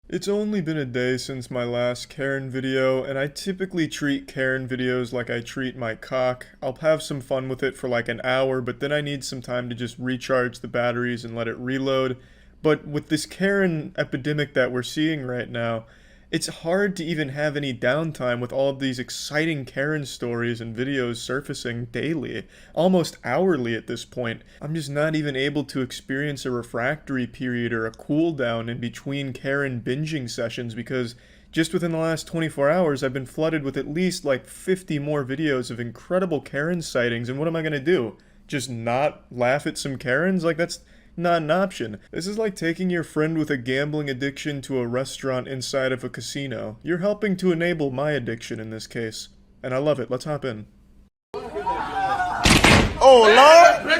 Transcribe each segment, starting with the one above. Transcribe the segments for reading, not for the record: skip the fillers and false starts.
It's only been a day since my last Karen video, and I typically treat Karen videos like I treat my cock. I'll have some fun with it for like an hour, but then I need some time to just recharge the batteries and let it reload. But with this Karen epidemic that we're seeing right now, it's hard to even have any downtime with all of these exciting Karen stories and videos surfacing daily, almost hourly at this point. I'm just not even able to experience a refractory period or a cool down in between Karen binging sessions because just within the last 24 hours I've been flooded with at least like 50 more videos of incredible Karen sightings, and what am I gonna do? Just not laugh at some Karens? Like, that's not an option. This is like taking your friend with a gambling addiction to a restaurant inside of a casino. You're helping to enable my addiction in this case. And I love it. Let's hop in. Oh, Lord!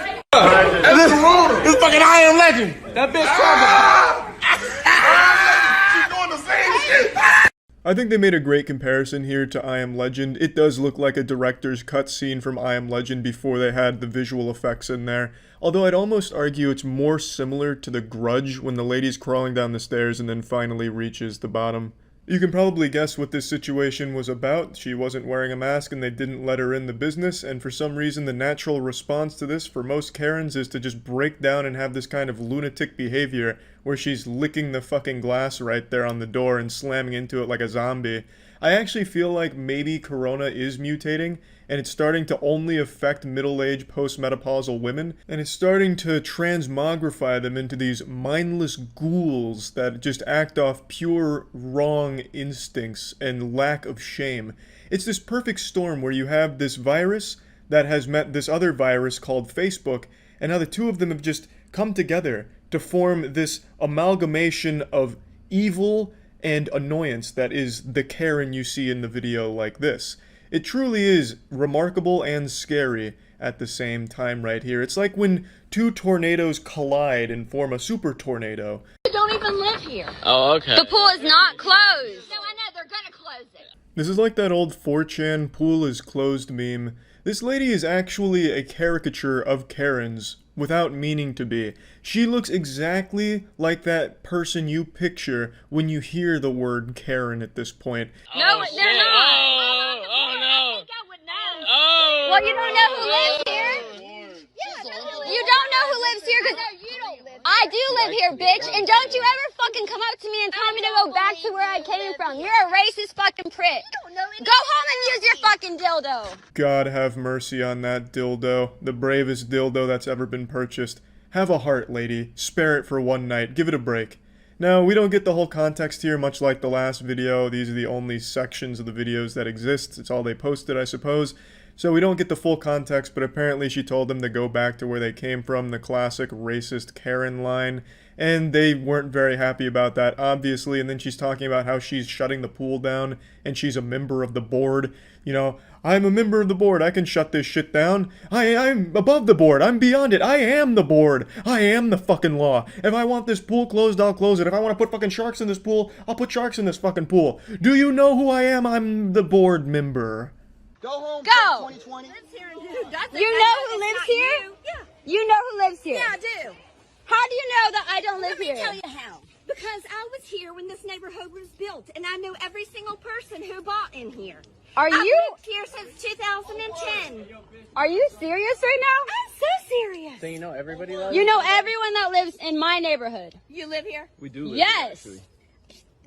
This fucking I Am Legend! That bitch She's doing the same shit! I think they made a great comparison here to I Am Legend. It does look like a director's cutscene from I Am Legend before they had the visual effects in there. Although I'd almost argue it's more similar to The Grudge when the lady's crawling down the stairs and then finally reaches the bottom. You can probably guess what this situation was about. She wasn't wearing a mask and they didn't let her in the business, and for some reason the natural response to this for most Karens is to just break down and have this kind of lunatic behavior where she's licking the fucking glass right there on the door and slamming into it like a zombie. I actually feel like maybe Corona is mutating, and it's starting to only affect middle-aged post-menopausal women, and it's starting to transmogrify them into these mindless ghouls that just act off pure wrong instincts and lack of shame. It's this perfect storm where you have this virus that has met this other virus called Facebook, and now the two of them have just come together to form this amalgamation of evil and annoyance that is the Karen you see in the video like this. It truly is remarkable and scary at the same time right here. It's like when two tornadoes collide and form a super tornado. You don't even live here. Oh, okay. The pool is not closed. No, I know. They're gonna close it. This is like that old 4chan pool is closed meme. This lady is actually a caricature of Karens without meaning to be. She looks exactly like that person you picture when you hear the word Karen at this point. No, they're not. Oh, no. I think I would know. Oh. Well, you don't know who lives here. You don't know who lives here because you don't live here. I do live here, bitch. And don't you ever fucking come up to me and tell me to go back to where I came from. You're a racist fucking prick. Go home and use your fucking dildo. God have mercy on that dildo. The bravest dildo that's ever been purchased. Have a heart, lady. Spare it for one night. Give it a break. Now, we don't get the whole context here, much like the last video. These are the only sections of the videos that exist. It's all they posted, I suppose. So we don't get the full context, but apparently she told them to go back to where they came from, the classic racist Karen line, and they weren't very happy about that, obviously. And then she's talking about how she's shutting the pool down, and she's a member of the board. You know, I'm a member of the board, I can shut this shit down. I'm above the board, I'm beyond it, I am the board, I am the fucking law. If I want this pool closed, I'll close it. If I want to put fucking sharks in this pool, I'll put sharks in this fucking pool. Do you know who I am? I'm the board member. Go home. Go. 2020. You know who lives here? Yeah. You know who lives here? Yeah, I do. How do you know that I don't live Let me here? tell you how. Because I was here when this neighborhood was built, and I know every single person who bought in here. Are I've you? lived here since 2010. Are you serious right now? I'm so serious. So you know everybody though? You know everyone that lives in my neighborhood. You live here? We do live Yes. here, actually.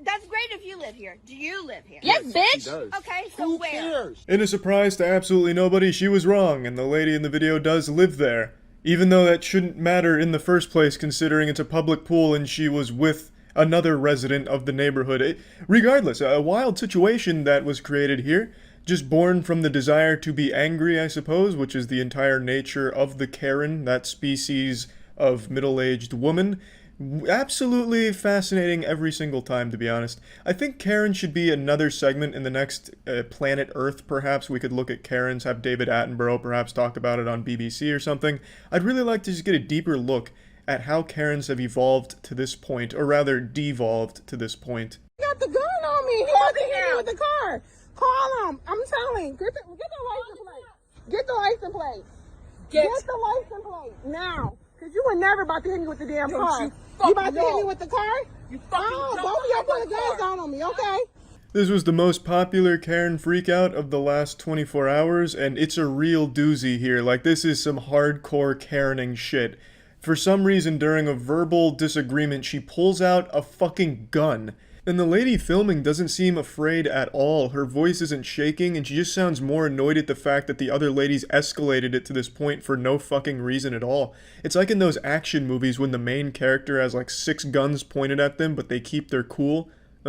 That's great if you live here. Do you live here? Yes, He bitch. does. Okay, so Who where? cares? In a surprise to absolutely nobody, she was wrong, and the lady in the video does live there. Even though that shouldn't matter in the first place, considering it's a public pool and she was with another resident of the neighborhood. Regardless, a wild situation that was created here, just born from the desire to be angry, I suppose, which is the entire nature of the Karen, that species of middle-aged woman. Absolutely fascinating every single time, to be honest. I think Karen should be another segment in the next Planet Earth, perhaps. We could look at Karens, have David Attenborough perhaps talk about it on BBC or something. I'd really like to just get a deeper look at how Karens have evolved to this point, or rather, devolved to this point. He got the gun on me. He about to hit me with the car. Call him. I'm telling. Get the license plate. Get the license plate. Get the license plate now. Because you were never about to hit me with the damn car. You about to hit me with the car? Oh, both of y'all put a gun down on me, okay? This was the most popular Karen freakout of the last 24 hours, and it's a real doozy here. Like, this is some hardcore Karening shit. For some reason, during a verbal disagreement, she pulls out a fucking gun. And the lady filming doesn't seem afraid at all. Her voice isn't shaking, and she just sounds more annoyed at the fact that the other ladies escalated it to this point for no fucking reason at all. It's like in those action movies when the main character has like 6 guns pointed at them, but they keep their cool.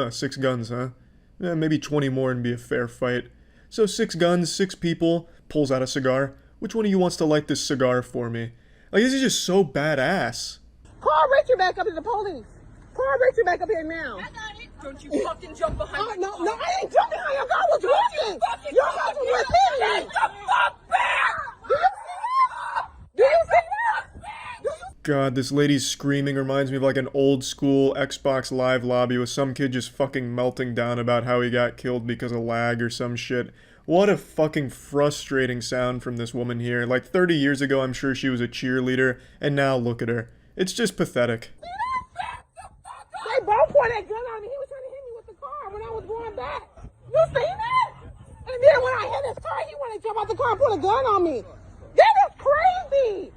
6 guns, huh? Maybe 20 more and be a fair fight. So 6 guns, 6 people, pulls out a cigar. Which one of you wants to light this cigar for me? Like, this is just so badass. Call Richard back up to the police. Call Richard back up here now. I got it. Don't you fucking jump behind Oh, no, I ain't jumping behind your car. I was walking. Your guys were hitting me. the fuck back! Do you see that? God, this lady's screaming reminds me of like an old school Xbox Live lobby with some kid just fucking melting down about how he got killed because of lag or some shit. What a fucking frustrating sound from this woman here. Like 30 years ago, I'm sure she was a cheerleader, and now look at her. It's just pathetic. They both pointed that gun on me. He was trying to hit me with the car when I was going back. You seen that? And then when I hit his car, he wanted to jump out the car and put a gun on me. That is crazy.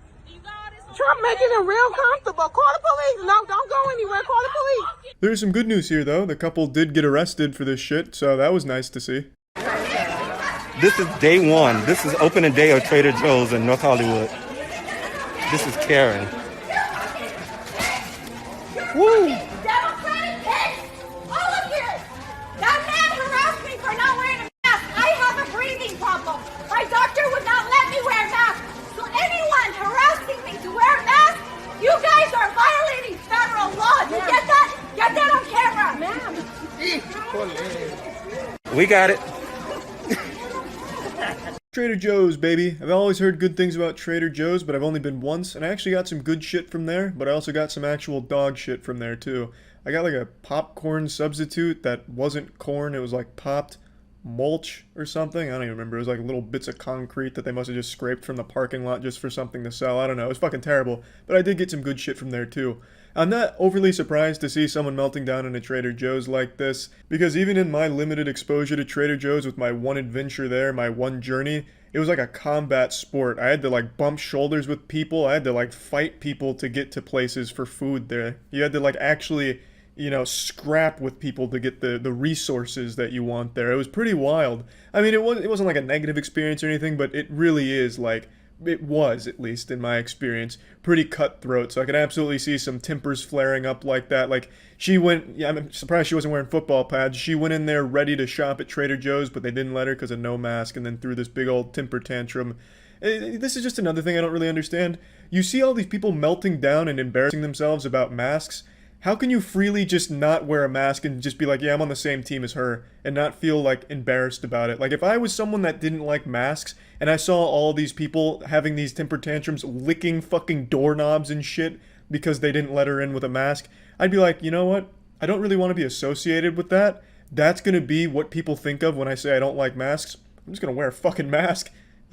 Trump making it real comfortable. Call the police. No, don't go anywhere. Call the police. There's some good news here, though. The couple did get arrested for this shit, so that was nice to see. This is day one. This is opening day of Trader Joe's in North Hollywood. This is Karen. Woo! Democratic kids! All of you! That man harassed me for not wearing a mask. I have a breathing problem. My doctor would not let me wear a mask. So anyone harassing me to wear a mask, you guys are violating federal law. You get that? Get that on camera. Ma'am. We got it. Trader Joe's, baby. I've always heard good things about Trader Joe's, but I've only been once, and I actually got some good shit from there, but I also got some actual dog shit from there, too. I got like a popcorn substitute that wasn't corn, it was like popped mulch or something. I don't even remember. It was like little bits of concrete that they must have just scraped from the parking lot just for something to sell. I don't know. It was fucking terrible, but I did get some good shit from there, too. I'm not overly surprised to see someone melting down in a Trader Joe's like this, because even in my limited exposure to Trader Joe's with my one adventure there, my one journey, it was like a combat sport. I had to like bump shoulders with people. I had to like fight people to get to places for food there. You had to like actually, you know, scrap with people to get the resources that you want there. It was pretty wild. I mean, it wasn't like a negative experience or anything, but it really is like, it was, at least in my experience, pretty cutthroat. So I could absolutely see some tempers flaring up like that. Like, she went, yeah, I'm surprised she wasn't wearing football pads. She went in there ready to shop at Trader Joe's, but they didn't let her because of no mask, and then threw this big old temper tantrum. This is just another thing I don't really understand. You see all these people melting down and embarrassing themselves about masks. How can you freely just not wear a mask and just be like, yeah, I'm on the same team as her, and not feel like embarrassed about it? Like, if I was someone that didn't like masks and I saw all these people having these temper tantrums, licking fucking doorknobs and shit because they didn't let her in with a mask, I'd be like, you know what? I don't really want to be associated with that. That's gonna be what people think of when I say I don't like masks. I'm just gonna wear a fucking mask.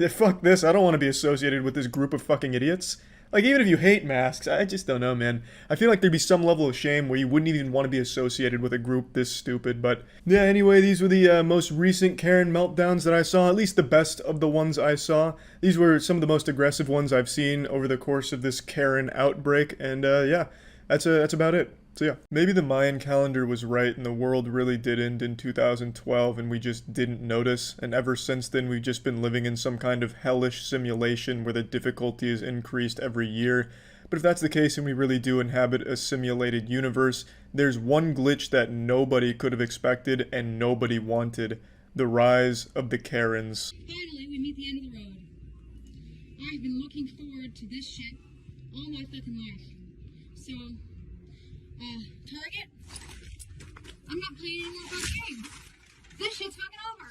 Fuck this, I don't want to be associated with this group of fucking idiots. Like, even if you hate masks, I just don't know, man. I feel like there'd be some level of shame where you wouldn't even want to be associated with a group this stupid. But yeah, anyway, these were the most recent Karen meltdowns that I saw, at least the best of the ones I saw. These were some of the most aggressive ones I've seen over the course of this Karen outbreak, and yeah, that's about it. So yeah, maybe the Mayan calendar was right and the world really did end in 2012 and we just didn't notice, and ever since then we've just been living in some kind of hellish simulation where the difficulty is increased every year. But if that's the case and we really do inhabit a simulated universe, there's one glitch that nobody could have expected and nobody wanted: the rise of the Karens. Finally, we meet the end of the road. I've been looking forward to this shit all my fucking life. So, target? I'm not playing any more fucking games. This shit's fucking over.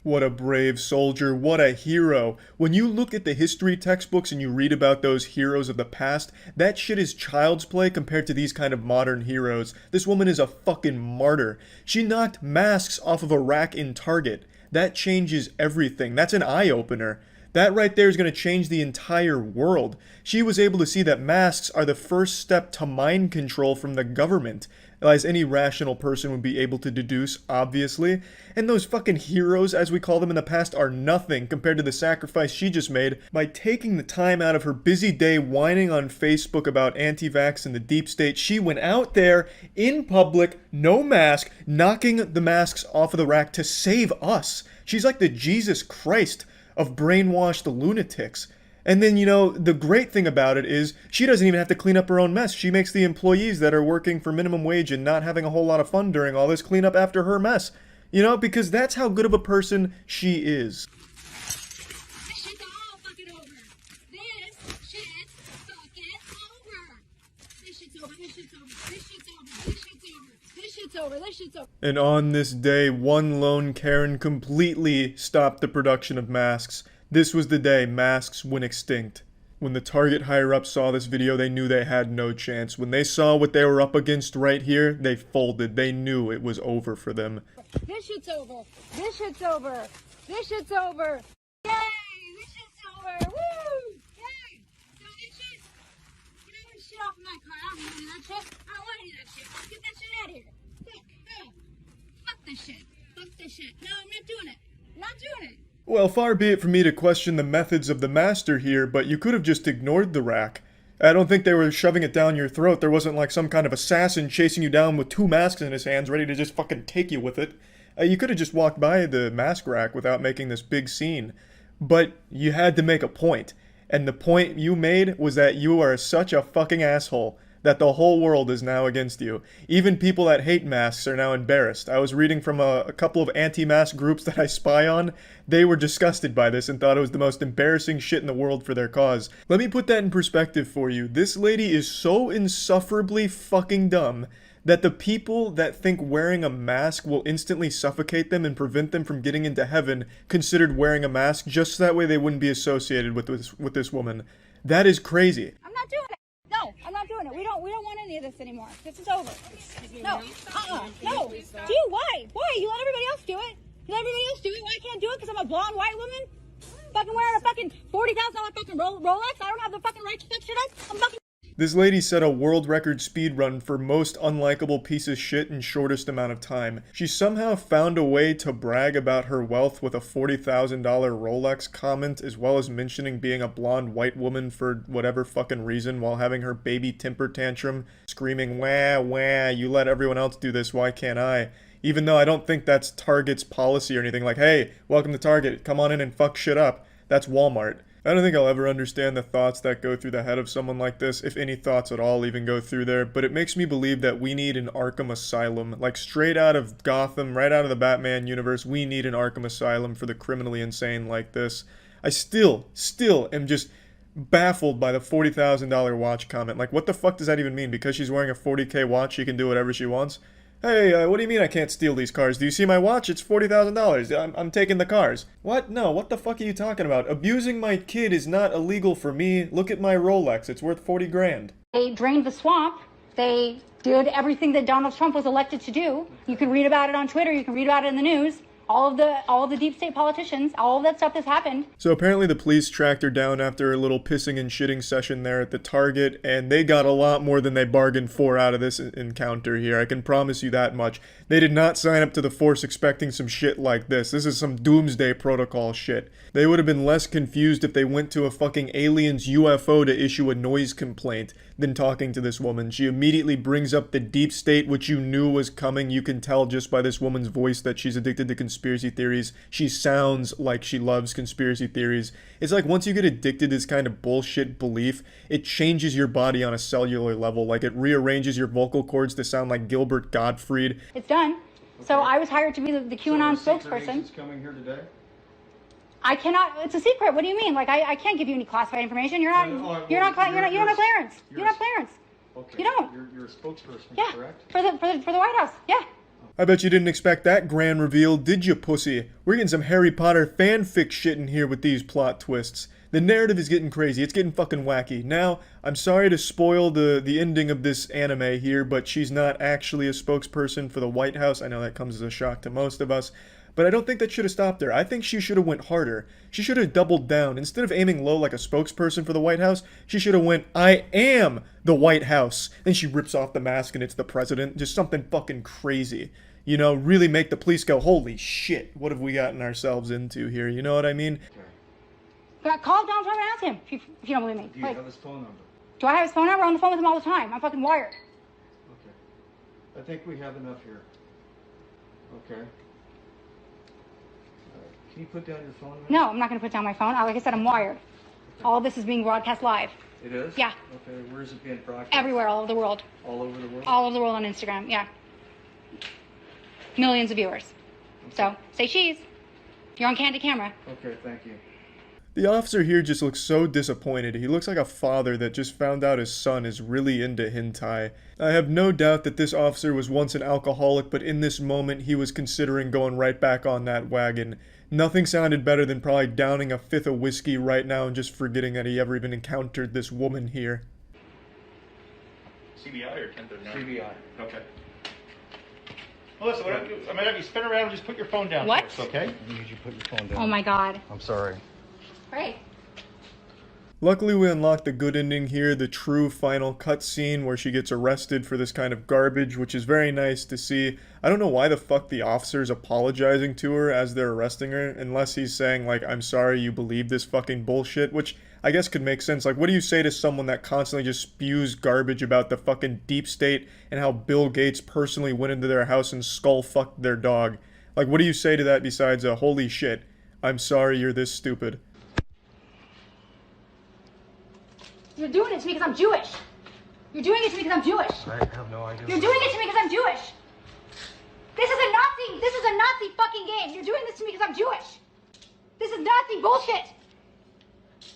What a brave soldier, what a hero. When you look at the history textbooks and you read about those heroes of the past, that shit is child's play compared to these kind of modern heroes. This woman is a fucking martyr. She knocked masks off of a rack in Target. That changes everything. That's an eye-opener. That right there is going to change the entire world. She was able to see that masks are the first step to mind control from the government. as any rational person would be able to deduce, obviously. And those fucking heroes, as we call them in the past, are nothing compared to the sacrifice she just made by taking the time out of her busy day whining on Facebook about anti-vax and the deep state. She went out there in public, no mask, knocking the masks off of the rack to save us. She's like the Jesus Christ of brainwashed lunatics. And then, you know, the great thing about it is she doesn't even have to clean up her own mess. She makes the employees that are working for minimum wage and not having a whole lot of fun during all this clean up after her mess. You know, because that's how good of a person she is. This shit's all fucking over. This shit's fucking over. This shit's over. This shit's over. This shit's over. This shit's over. This shit's over. This shit's over. And on this day, one lone Karen completely stopped the production of masks. This was the day masks went extinct. When the Target higher-ups saw this video, they knew they had no chance. When they saw what they were up against right here, they folded. They knew it was over for them. This shit's over. This shit's over. This shit's over. Yay! This shit's over. Woo! Yay! So this shit. Get all this shit off of my car. I don't want any of that shit. I don't want any of that shit. Get that shit out of here. Fuck this shit. Fuck this shit. No, I'm not doing it. I'm not doing it. Well, far be it from me to question the methods of the master here, but you could have just ignored the rack. I don't think they were shoving it down your throat. There wasn't like some kind of assassin chasing you down with 2 masks in his hands, ready to just fucking take you with it. You could have just walked by the mask rack without making this big scene. But you had to make a point. And the point you made was that you are such a fucking asshole that the whole world is now against you. Even people that hate masks are now embarrassed. I was reading from a couple of anti-mask groups that I spy on. They were disgusted by this and thought it was the most embarrassing shit in the world for their cause. Let me put that in perspective for you. This lady is so insufferably fucking dumb that the people that think wearing a mask will instantly suffocate them and prevent them from getting into heaven considered wearing a mask just so that way they wouldn't be associated with this woman. That is crazy. I'm not doing it. No, I'm not doing it. We don't want any of this anymore. This is over. No, no. Do you? Why? Why? You let everybody else do it. You let everybody else do it. Why I can't do it? Because I'm a blonde white woman? Fucking wearing a fucking $40,000 fucking Rolex? I don't have the fucking right to fix shit up? I'm fucking... This lady set a world record speed run for most unlikable piece of shit in shortest amount of time. She somehow found a way to brag about her wealth with a $40,000 Rolex comment, as well as mentioning being a blonde white woman for whatever fucking reason while having her baby temper tantrum, screaming, wah, wah, you let everyone else do this, why can't I? Even though I don't think that's Target's policy or anything like, hey, welcome to Target, come on in and fuck shit up. That's Walmart. I don't think I'll ever understand the thoughts that go through the head of someone like this, if any thoughts at all even go through there, but it makes me believe that we need an Arkham Asylum. Like, straight out of Gotham, right out of the Batman universe, we need an Arkham Asylum for the criminally insane like this. I still am just baffled by the $40,000 watch comment. Like, what the fuck does that even mean? Because she's wearing a $40K watch, she can do whatever she wants? Hey, what do you mean I can't steal these cars? Do you see my watch? It's $40,000. I'm taking the cars. What? No, what the fuck are you talking about? Abusing my kid is not illegal for me. Look at my Rolex. It's worth 40 grand. They drained the swamp. They did everything that Donald Trump was elected to do. You can read about it on Twitter. You can read about it in the news. All of the deep state politicians, all of that stuff has happened. So apparently the police tracked her down after a little pissing and shitting session there at the Target, and they got a lot more than they bargained for out of this encounter here. I can promise you that much. They did not sign up to the force expecting some shit like this. This is some doomsday protocol shit. They would have been less confused if they went to a fucking alien's UFO to issue a noise complaint than talking to this woman. She immediately brings up the deep state, which you knew was coming. You can tell just by this woman's voice that she's addicted to conspiracy theories. She sounds like she loves conspiracy theories. It's like once you get addicted to this kind of bullshit belief, it changes your body on a cellular level. Like it rearranges your vocal cords to sound like Gilbert Gottfried. It's done. Okay. So I was hired to be the QAnon spokesperson. Is coming here today? I cannot. It's a secret. What do you mean? Like I can't give you any classified information. You don't have clearance. You don't have clearance. Okay. You don't. You're a spokesperson, yeah. Correct? For the White House. Yeah. I bet you didn't expect that grand reveal, did you, pussy? We're getting some Harry Potter fanfic shit in here with these plot twists. The narrative is getting crazy. It's getting fucking wacky. Now, I'm sorry to spoil the ending of this anime here, but she's not actually a spokesperson for the White House. I know that comes as a shock to most of us. But I don't think that should have stopped her. I think she should have went harder. She should have doubled down. Instead of aiming low like a spokesperson for the White House, she should have went, I am the White House. Then she rips off the mask and it's the president. Just something fucking crazy. You know, really make the police go, holy shit, what have we gotten ourselves into here? You know what I mean? Call Donald Trump and ask him if you don't believe me. Do you have his phone number? Do I have his phone number? I'm on the phone with him all the time. I'm fucking wired. Okay. I think we have enough here. Okay. Can you put down your phone? No, I'm not going to put down my phone. Like I said, I'm wired. Okay. All of this is being broadcast live. It is? Yeah. Okay, where is it being broadcast? Everywhere, all over the world. All over the world? All over the world on Instagram, yeah. Millions of viewers. Okay. So, say cheese. You're on candid camera. Okay, thank you. The officer here just looks so disappointed. He looks like a father that just found out his son is really into hentai. I have no doubt that this officer was once an alcoholic, but in this moment he was considering going right back on that wagon. Nothing sounded better than probably downing a fifth of whiskey right now and just forgetting that he ever even encountered this woman here. CBI or 1039? CBI. Okay. Well, listen, I'm gonna have you spin around and just put your phone down. What? First, okay? I need you to put your phone down. Oh my god. I'm sorry. Great. Luckily we unlocked the good ending here, the true final cutscene where she gets arrested for this kind of garbage, which is very nice to see. I don't know why the fuck the officer's apologizing to her as they're arresting her, unless he's saying like, I'm sorry you believe this fucking bullshit, which I guess could make sense. Like, what do you say to someone that constantly just spews garbage about the fucking deep state and how Bill Gates personally went into their house and skull-fucked their dog? Like, what do you say to that besides a holy shit, I'm sorry you're this stupid? You're doing it to me because I'm Jewish. You're doing it to me because I'm Jewish. I have no idea. You're doing it to me because I'm Jewish. This is a Nazi fucking game. You're doing this to me because I'm Jewish. This is Nazi bullshit.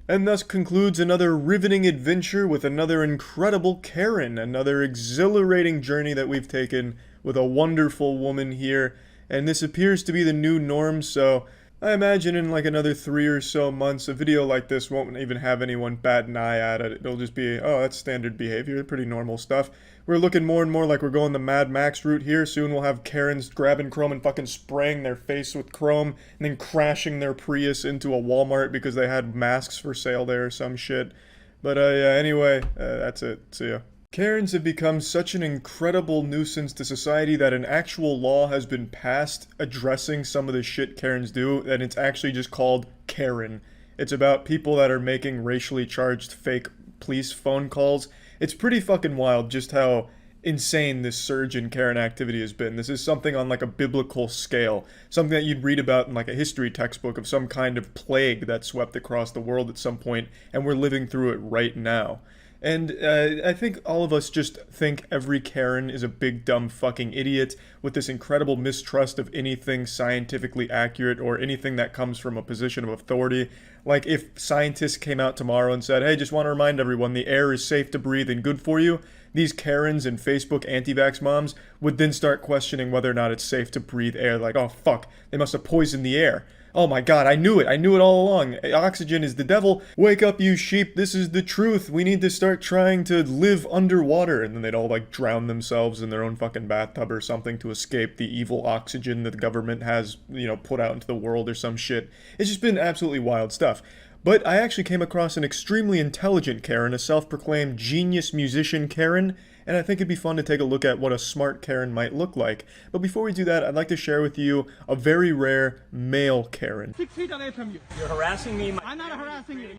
And thus concludes another riveting adventure with another incredible Karen, another exhilarating journey that we've taken with a wonderful woman here, and this appears to be the new norm, so I imagine in like another 3 or so months, a video like this won't even have anyone bat an eye at it. It'll just be, oh, that's standard behavior, pretty normal stuff. We're looking more and more like we're going the Mad Max route here. Soon we'll have Karens grabbing chrome and fucking spraying their face with chrome and then crashing their Prius into a Walmart because they had masks for sale there or some shit. But yeah, anyway, that's it. See ya. Karens have become such an incredible nuisance to society that an actual law has been passed addressing some of the shit Karens do, and it's actually just called Karen. It's about people that are making racially charged fake police phone calls. It's pretty fucking wild just how insane this surge in Karen activity has been. This is something on like a biblical scale, something that you'd read about in like a history textbook of some kind of plague that swept across the world at some point, and we're living through it right now. And I think all of us just think every Karen is a big dumb fucking idiot with this incredible mistrust of anything scientifically accurate or anything that comes from a position of authority. Like if scientists came out tomorrow and said, hey, just want to remind everyone the air is safe to breathe and good for you, these Karens and Facebook anti-vax moms would then start questioning whether or not it's safe to breathe air. Like, oh fuck, they must have poisoned the air. Oh my god, I knew it all along. Oxygen is the devil. Wake up, you sheep, this is the truth. We need to start trying to live underwater. And then they'd all like drown themselves in their own fucking bathtub or something to escape the evil oxygen that the government has, you know, put out into the world or some shit. It's just been absolutely wild stuff. But I actually came across an extremely intelligent Karen, a self-proclaimed genius musician Karen, and I think it'd be fun to take a look at what a smart Karen might look like. But before we do that, I'd like to share with you a very rare male Karen. 6 feet away from you. You're harassing me. I'm not harassing you.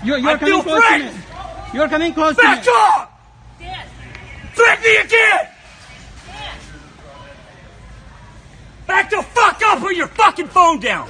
You are infecting us. You're coming close to me. You're coming close to me. Back up! Threaten me again! Back the fuck up with your fucking phone down!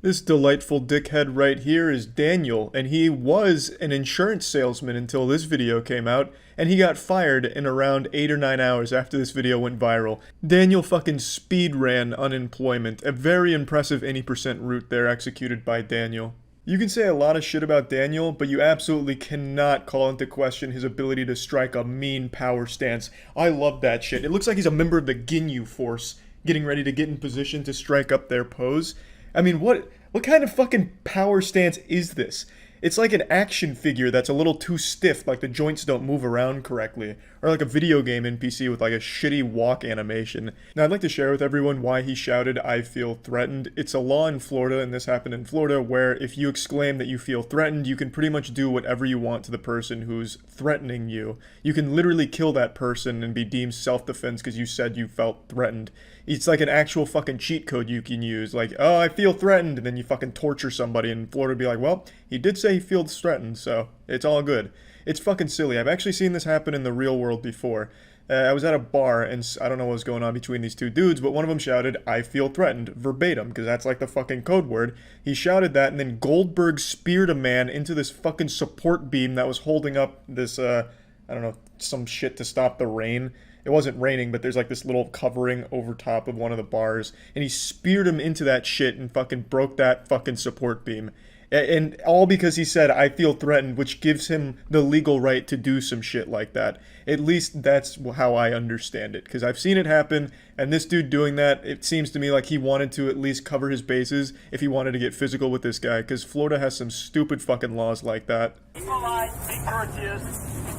This delightful dickhead right here is Daniel, and he was an insurance salesman until this video came out, and he got fired in around 8 or 9 hours after this video went viral. Daniel fucking speed ran unemployment, a very impressive any percent route there executed by Daniel. You can say a lot of shit about Daniel, but you absolutely cannot call into question his ability to strike a mean power stance. I love that shit. It looks like he's a member of the Ginyu Force, getting ready to get in position to strike up their pose. I mean, what kind of fucking power stance is this? It's like an action figure that's a little too stiff, like the joints don't move around correctly. Or like a video game NPC with like a shitty walk animation. Now I'd like to share with everyone why he shouted, "I feel threatened." It's a law in Florida, and this happened in Florida, where if you exclaim that you feel threatened, you can pretty much do whatever you want to the person who's threatening you. You can literally kill that person and be deemed self-defense because you said you felt threatened. It's like an actual fucking cheat code you can use, like, "Oh, I feel threatened," and then you fucking torture somebody, and Florida would be like, "Well, he did say he feels threatened, so it's all good." It's fucking silly. I've actually seen this happen in the real world before. I was at a bar, and I don't know what was going on between these two dudes, but one of them shouted, "I feel threatened," verbatim, because that's like the fucking code word. He shouted that, and then Goldberg speared a man into this fucking support beam that was holding up this, I don't know, some shit to stop the rain. It wasn't raining, but there's like this little covering over top of one of the bars, and he speared him into that shit and fucking broke that fucking support beam. And all because he said, "I feel threatened," which gives him the legal right to do some shit like that. At least that's how I understand it, because I've seen it happen, and this dude doing that, it seems to me like he wanted to at least cover his bases if he wanted to get physical with this guy, because Florida has some stupid fucking laws like that. Be polite, be courteous.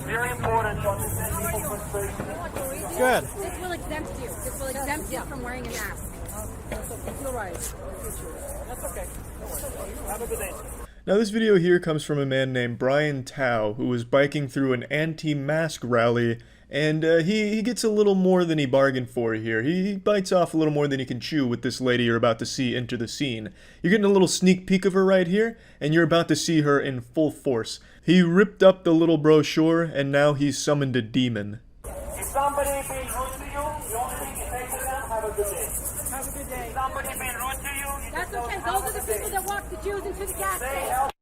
Very important to understand people's frustration. Good. This will exempt you. This will exempt you from wearing a mask. That's okay. You're right. That's okay. Have a good day. Now this video here comes from a man named Brian Tao, who was biking through an anti-mask rally, and he gets a little more than he bargained for here. He bites off a little more than he can chew with this lady you're about to see enter the scene. You're getting a little sneak peek of her right here, and you're about to see her in full force. He ripped up the little brochure, and now he's summoned a demon. If somebody being rude to you, the only thing you say to them, have a good day. Have a good day. If somebody being rude to you, you That's just tell okay. them, Those have are a the good people day. that walk the Jews into the gas Stay station. healthy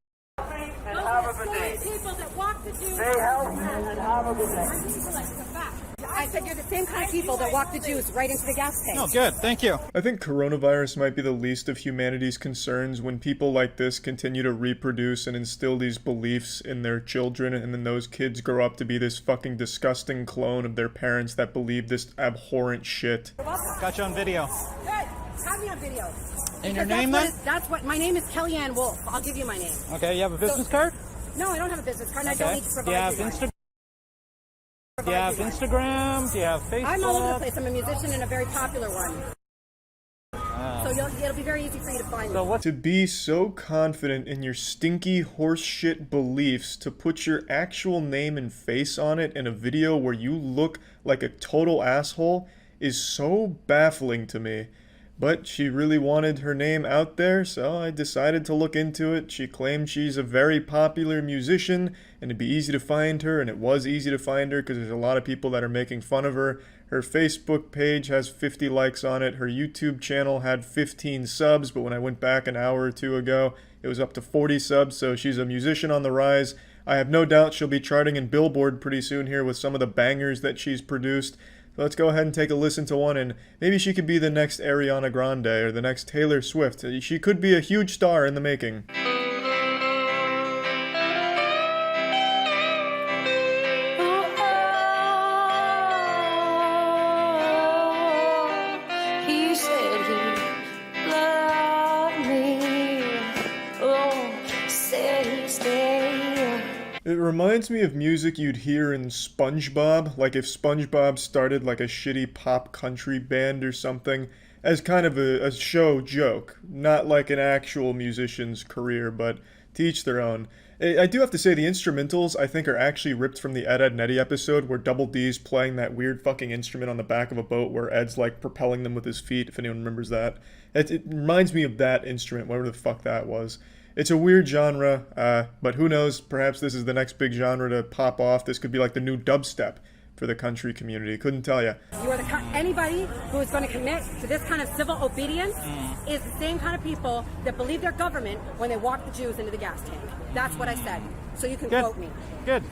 and Those have are a the good day. same people that walk the Jews. Stay healthy and have a good day. It's a fact. I said you're the same kind of people that walk the Jews right into the gas tank. Oh, good. Thank you. I think coronavirus might be the least of humanity's concerns when people like this continue to reproduce and instill these beliefs in their children, and then those kids grow up to be this fucking disgusting clone of their parents that believe this abhorrent shit. Got you on video. Good. Have me on video. And your Because name then? That's what my name is, Kellyanne Wolf. I'll give you my name. Okay, you have a business card? No, I don't have a business card. And I don't Okay. need to Do provide you have you one. Instagram? Do you have Instagram? Do you have Facebook? I'm all over the place. I'm a musician and a very popular one. So it'll be very easy for you to find me. So what? To be so confident in your stinky horseshit beliefs to put your actual name and face on it in a video where you look like a total asshole is so baffling to me. But she really wanted her name out there, so I decided to look into it. She claimed she's a very popular musician, and it'd be easy to find her, and it was easy to find her because there's a lot of people that are making fun of her. Her Facebook page has 50 likes on it. Her YouTube channel had 15 subs, but when I went back an hour or two ago, it was up to 40 subs, so she's a musician on the rise. I have no doubt she'll be charting in Billboard pretty soon here with some of the bangers that she's produced. So let's go ahead and take a listen to one, and maybe she could be the next Ariana Grande or the next Taylor Swift. She could be a huge star in the making. He said he loved me. Oh, said he'd stay. It reminds me of music you'd hear in SpongeBob, like if SpongeBob started like a shitty pop country band or something, as kind of a show joke, not like an actual musician's career, but to each their own. I do have to say the instrumentals I think are actually ripped from the Ed, Edd n Eddy episode where Double D's playing that weird fucking instrument on the back of a boat where Ed's like propelling them with his feet, if anyone remembers that. It reminds me of that instrument, whatever the fuck that was. It's a weird genre, but who knows, perhaps this is the next big genre to pop off. This could be like the new dubstep for the country community. Couldn't tell you. You are anybody who is going to commit to this kind of civil obedience is the same kind of people that believe their government when they walk the Jews into the gas tank. That's what I said. So you can quote me. Good.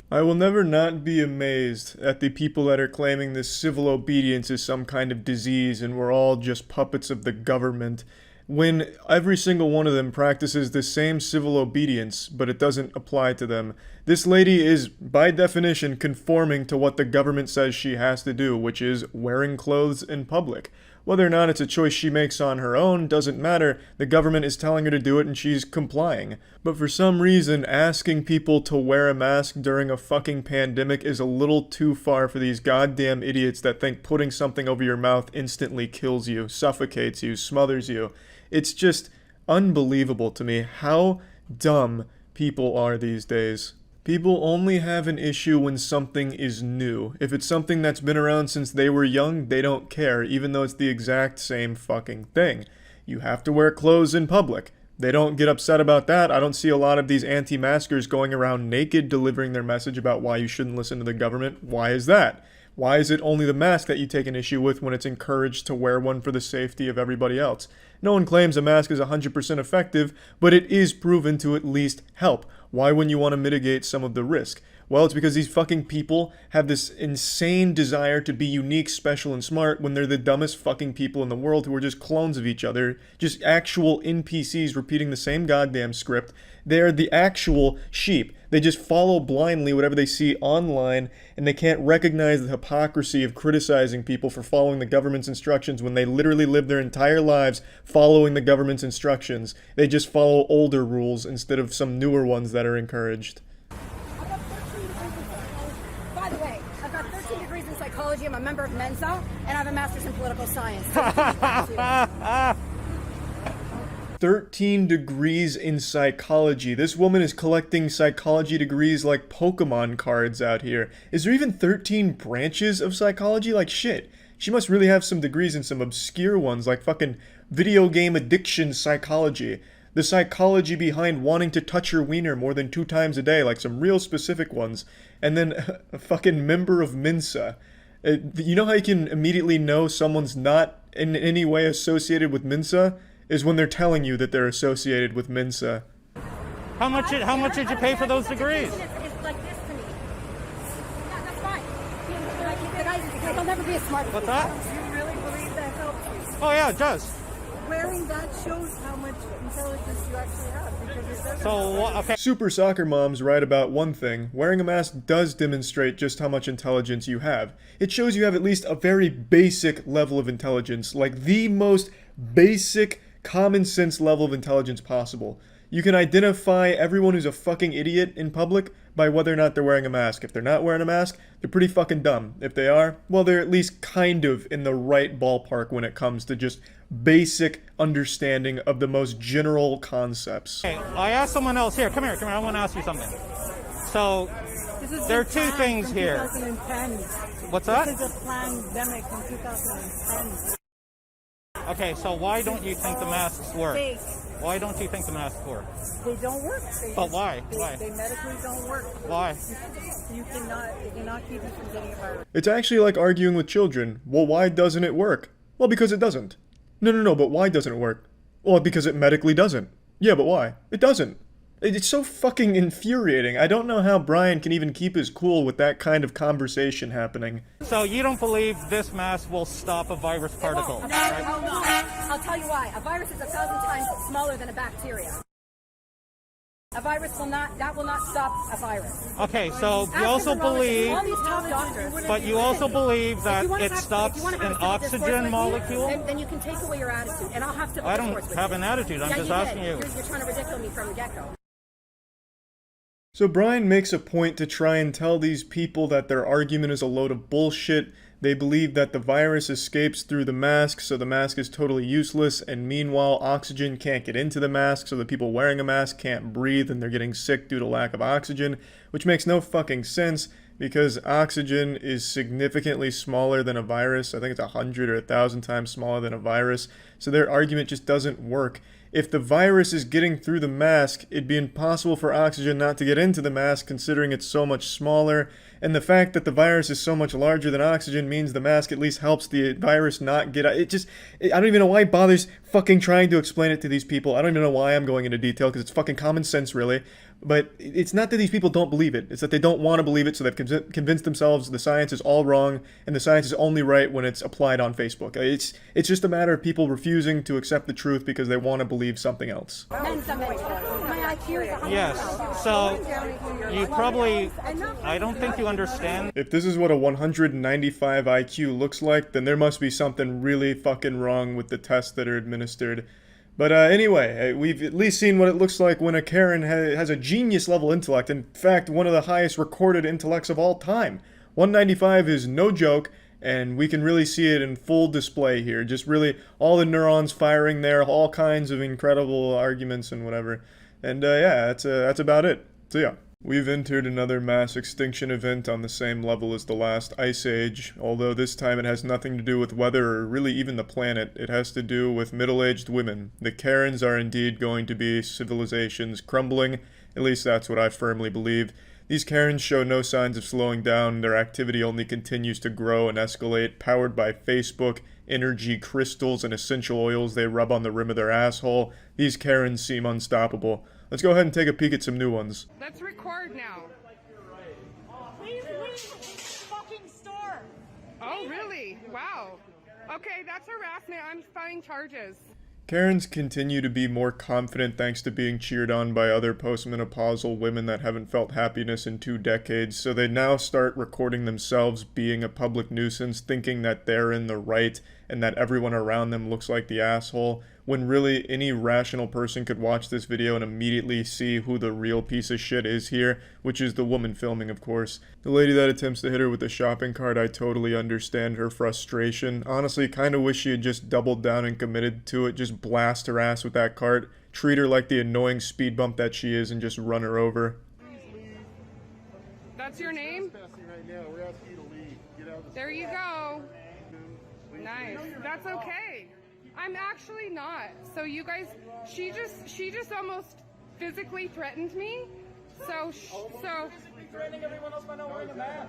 I will never not be amazed at the people that are claiming this civil obedience is some kind of disease and we're all just puppets of the government, when every single one of them practices the same civil obedience, but it doesn't apply to them. This lady is, by definition, conforming to what the government says she has to do, which is wearing clothes in public. Whether or not it's a choice she makes on her own doesn't matter. The government is telling her to do it and she's complying. But for some reason, asking people to wear a mask during a fucking pandemic is a little too far for these goddamn idiots that think putting something over your mouth instantly kills you, suffocates you, smothers you. It's just unbelievable to me how dumb people are these days. People only have an issue when something is new. If it's something that's been around since they were young, they don't care, even though it's the exact same fucking thing. You have to wear clothes in public. They don't get upset about that. I don't see a lot of these anti-maskers going around naked delivering their message about why you shouldn't listen to the government. Why is that? Why is it only the mask that you take an issue with when it's encouraged to wear one for the safety of everybody else? No one claims a mask is 100% effective, but it is proven to at least help. Why wouldn't you want to mitigate some of the risk? Well, it's because these fucking people have this insane desire to be unique, special, and smart when they're the dumbest fucking people in the world who are just clones of each other, just actual NPCs repeating the same goddamn script. They're the actual sheep. They just follow blindly whatever they see online, and they can't recognize the hypocrisy of criticizing people for following the government's instructions when they literally live their entire lives following the government's instructions. They just follow older rules instead of some newer ones that are encouraged. By the way, I've got 13 degrees in psychology. I'm a member of Mensa, and I have a master's in political science. 13 degrees in psychology. This woman is collecting psychology degrees like Pokemon cards out here. Is there even 13 branches of psychology? Like shit. She must really have some degrees in some obscure ones like fucking video game addiction psychology. The psychology behind wanting to touch your wiener more than 2 times a day, like some real specific ones. And then a fucking member of Mensa. You know how you can immediately know someone's not in any way associated with Mensa? Is when they're telling you that they're associated with Mensa. How much did you pay for those degrees? It's like this to me. Yeah, that's fine. He'll never be a smart. What's that? You really believe that helps you? Oh yeah, it does. Wearing that shows how much intelligence you actually have, because it doesn't. So, okay. Super soccer moms write about one thing. Wearing a mask does demonstrate just how much intelligence you have. It shows you have at least a very basic level of intelligence, like the most basic common sense level of intelligence possible. You can identify everyone who's a fucking idiot in public by whether or not they're wearing a mask. If they're not wearing a mask, they're pretty fucking dumb. If they are, well, they're at least kind of in the right ballpark when it comes to just basic understanding of the most general concepts. Okay, I asked someone else here. Come here. I want to ask you something. So, there are 2 things here. 2010. What's that? This is a pandemic in 2010. Okay, so why don't you think the masks work? Fake. Why don't you think the masks work? They don't work. But why? Why? They medically don't work. Why? You cannot keep you from getting a virus. It's actually like arguing with children. Well, why doesn't it work? Well, because it doesn't. No, but why doesn't it work? Well, because it medically doesn't. Yeah, but why? It doesn't. It's so fucking infuriating. I don't know how Brian can even keep his cool with that kind of conversation happening. So you don't believe this mask will stop a virus particle? No, I'll tell you why. A virus is 1,000 times smaller than a bacteria. A virus will not stop a virus. Okay, so you also believe, all these top doctors, but you also believe that it stops an an oxygen molecule? Then you can take away your attitude, and I'll have to. I don't have an attitude. I'm just asking you. You're trying to ridicule me from the get-go. So Brian makes a point to try and tell these people that their argument is a load of bullshit. They believe that the virus escapes through the mask, so the mask is totally useless, and meanwhile oxygen can't get into the mask, so the people wearing a mask can't breathe and they're getting sick due to lack of oxygen, which makes no fucking sense because oxygen is significantly smaller than a virus. I think it's 100 or 1,000 times smaller than a virus, so their argument just doesn't work. If the virus is getting through the mask, it'd be impossible for oxygen not to get into the mask considering it's so much smaller, and the fact that the virus is so much larger than oxygen means the mask at least helps the virus not get out. I don't even know why it bothers fucking trying to explain it to these people. I don't even know why I'm going into detail because it's fucking common sense really. But it's not that these people don't believe it. It's that they don't want to believe it, so they've convinced themselves the science is all wrong and the science is only right when it's applied on Facebook. It's just a matter of people refusing to accept the truth because they want to believe something else. May I Yes. So you probably, I don't think you understand. If this is what a 195 IQ looks like, then there must be something really fucking wrong with the tests that are administered. But anyway, we've at least seen what it looks like when a Karen has a genius level intellect. In fact, one of the highest recorded intellects of all time. 195 is no joke, and we can really see it in full display here. Just really all the neurons firing there, all kinds of incredible arguments and whatever. And yeah, that's about it. So yeah. We've entered another mass extinction event on the same level as the last ice age, although this time it has nothing to do with weather or really even the planet. It has to do with middle-aged women. The Karens are indeed going to be civilization's crumbling, at least that's what I firmly believe. These Karens show no signs of slowing down, their activity only continues to grow and escalate, powered by Facebook, energy crystals, and essential oils they rub on the rim of their asshole. These Karens seem unstoppable. Let's go ahead and take a peek at some new ones. Let's record now. Please leave the fucking store. Oh, really? Wow. Okay, that's harassment. I'm filing charges. Karens continue to be more confident thanks to being cheered on by other postmenopausal women that haven't felt happiness in 2 decades, so they now start recording themselves being a public nuisance, thinking that they're in the right and that everyone around them looks like the asshole, when really any rational person could watch this video and immediately see who the real piece of shit is here, which is the woman filming, of course. The lady that attempts to hit her with the shopping cart, I totally understand her frustration. Honestly, kinda wish she had just doubled down and committed to it, just blast her ass with that cart, treat her like the annoying speed bump that she is, and just run her over. That's your name? There you go. Nice. That's okay. I'm actually not. So you guys, she just almost physically threatened me. So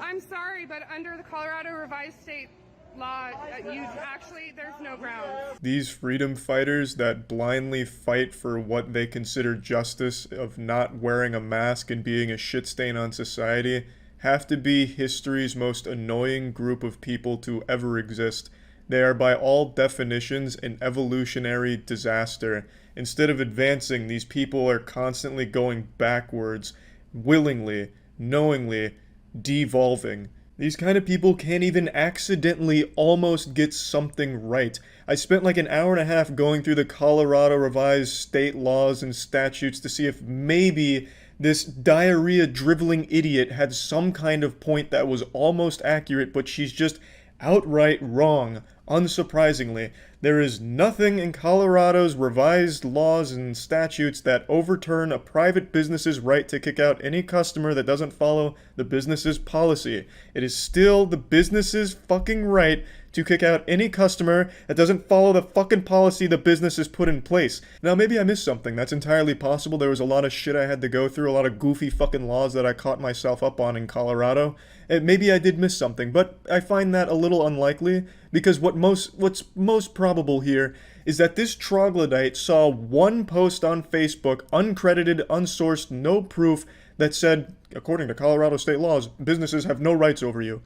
I'm sorry, but under the Colorado revised state law, there's no grounds. These freedom fighters that blindly fight for what they consider justice of not wearing a mask and being a shit stain on society have to be history's most annoying group of people to ever exist. They are by all definitions an evolutionary disaster. Instead of advancing, these people are constantly going backwards, willingly, knowingly, devolving. These kind of people can't even accidentally almost get something right. I spent like an hour and a half going through the Colorado revised state laws and statutes to see if maybe this diarrhea driveling idiot had some kind of point that was almost accurate, but she's just outright wrong. Unsurprisingly, there is nothing in Colorado's revised laws and statutes that overturn a private business's right to kick out any customer that doesn't follow the business's policy. It is still the business's fucking right to kick out any customer that doesn't follow the fucking policy the business has put in place. Now, maybe I missed something. That's entirely possible. There was a lot of shit I had to go through, a lot of goofy fucking laws that I caught myself up on in Colorado. And maybe I did miss something, but I find that a little unlikely, because what's most probable here is that this troglodyte saw one post on Facebook, uncredited, unsourced, no proof, that said, according to Colorado state laws, businesses have no rights over you.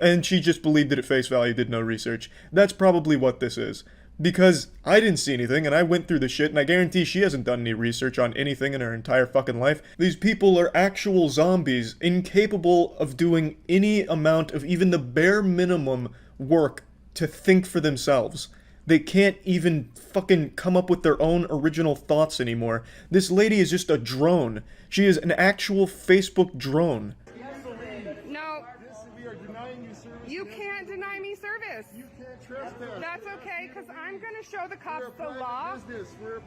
And she just believed it at face value, did no research. That's probably what this is. Because I didn't see anything, and I went through the shit, and I guarantee she hasn't done any research on anything in her entire fucking life. These people are actual zombies, incapable of doing any amount of even the bare minimum work to think for themselves. They can't even fucking come up with their own original thoughts anymore. This lady is just a drone. She is an actual Facebook drone. No. You can't deny me service. You can't trespass. That's okay, because I'm going to show the cops the law.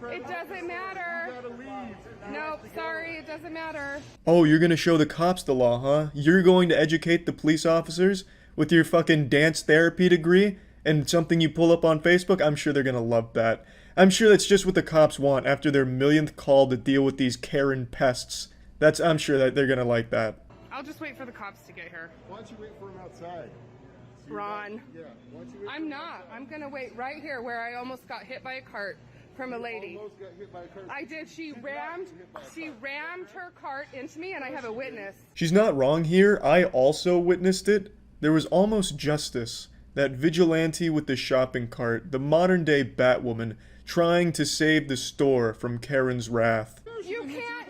It doesn't matter. You gotta leave. Nope, sorry, it doesn't matter. Oh, you're gonna show the cops the law, huh? You're going to educate the police officers with your fucking dance therapy degree and something you pull up on Facebook? I'm sure they're gonna love that. I'm sure that's just what the cops want after their millionth call to deal with these Karen pests. I'm sure that they're gonna like that. I'll just wait for the cops to get here. Why don't you wait for him outside? Ron. Yeah, why don't you wait I'm not. I'm gonna wait right here where I almost got hit by a cart from a lady. Almost got hit by a cart. I did. She rammed her cart into me, and I have a witness. She's not wrong here. I also witnessed it. There was almost justice. That vigilante with the shopping cart, the modern-day Batwoman, trying to save the store from Karen's wrath. You can't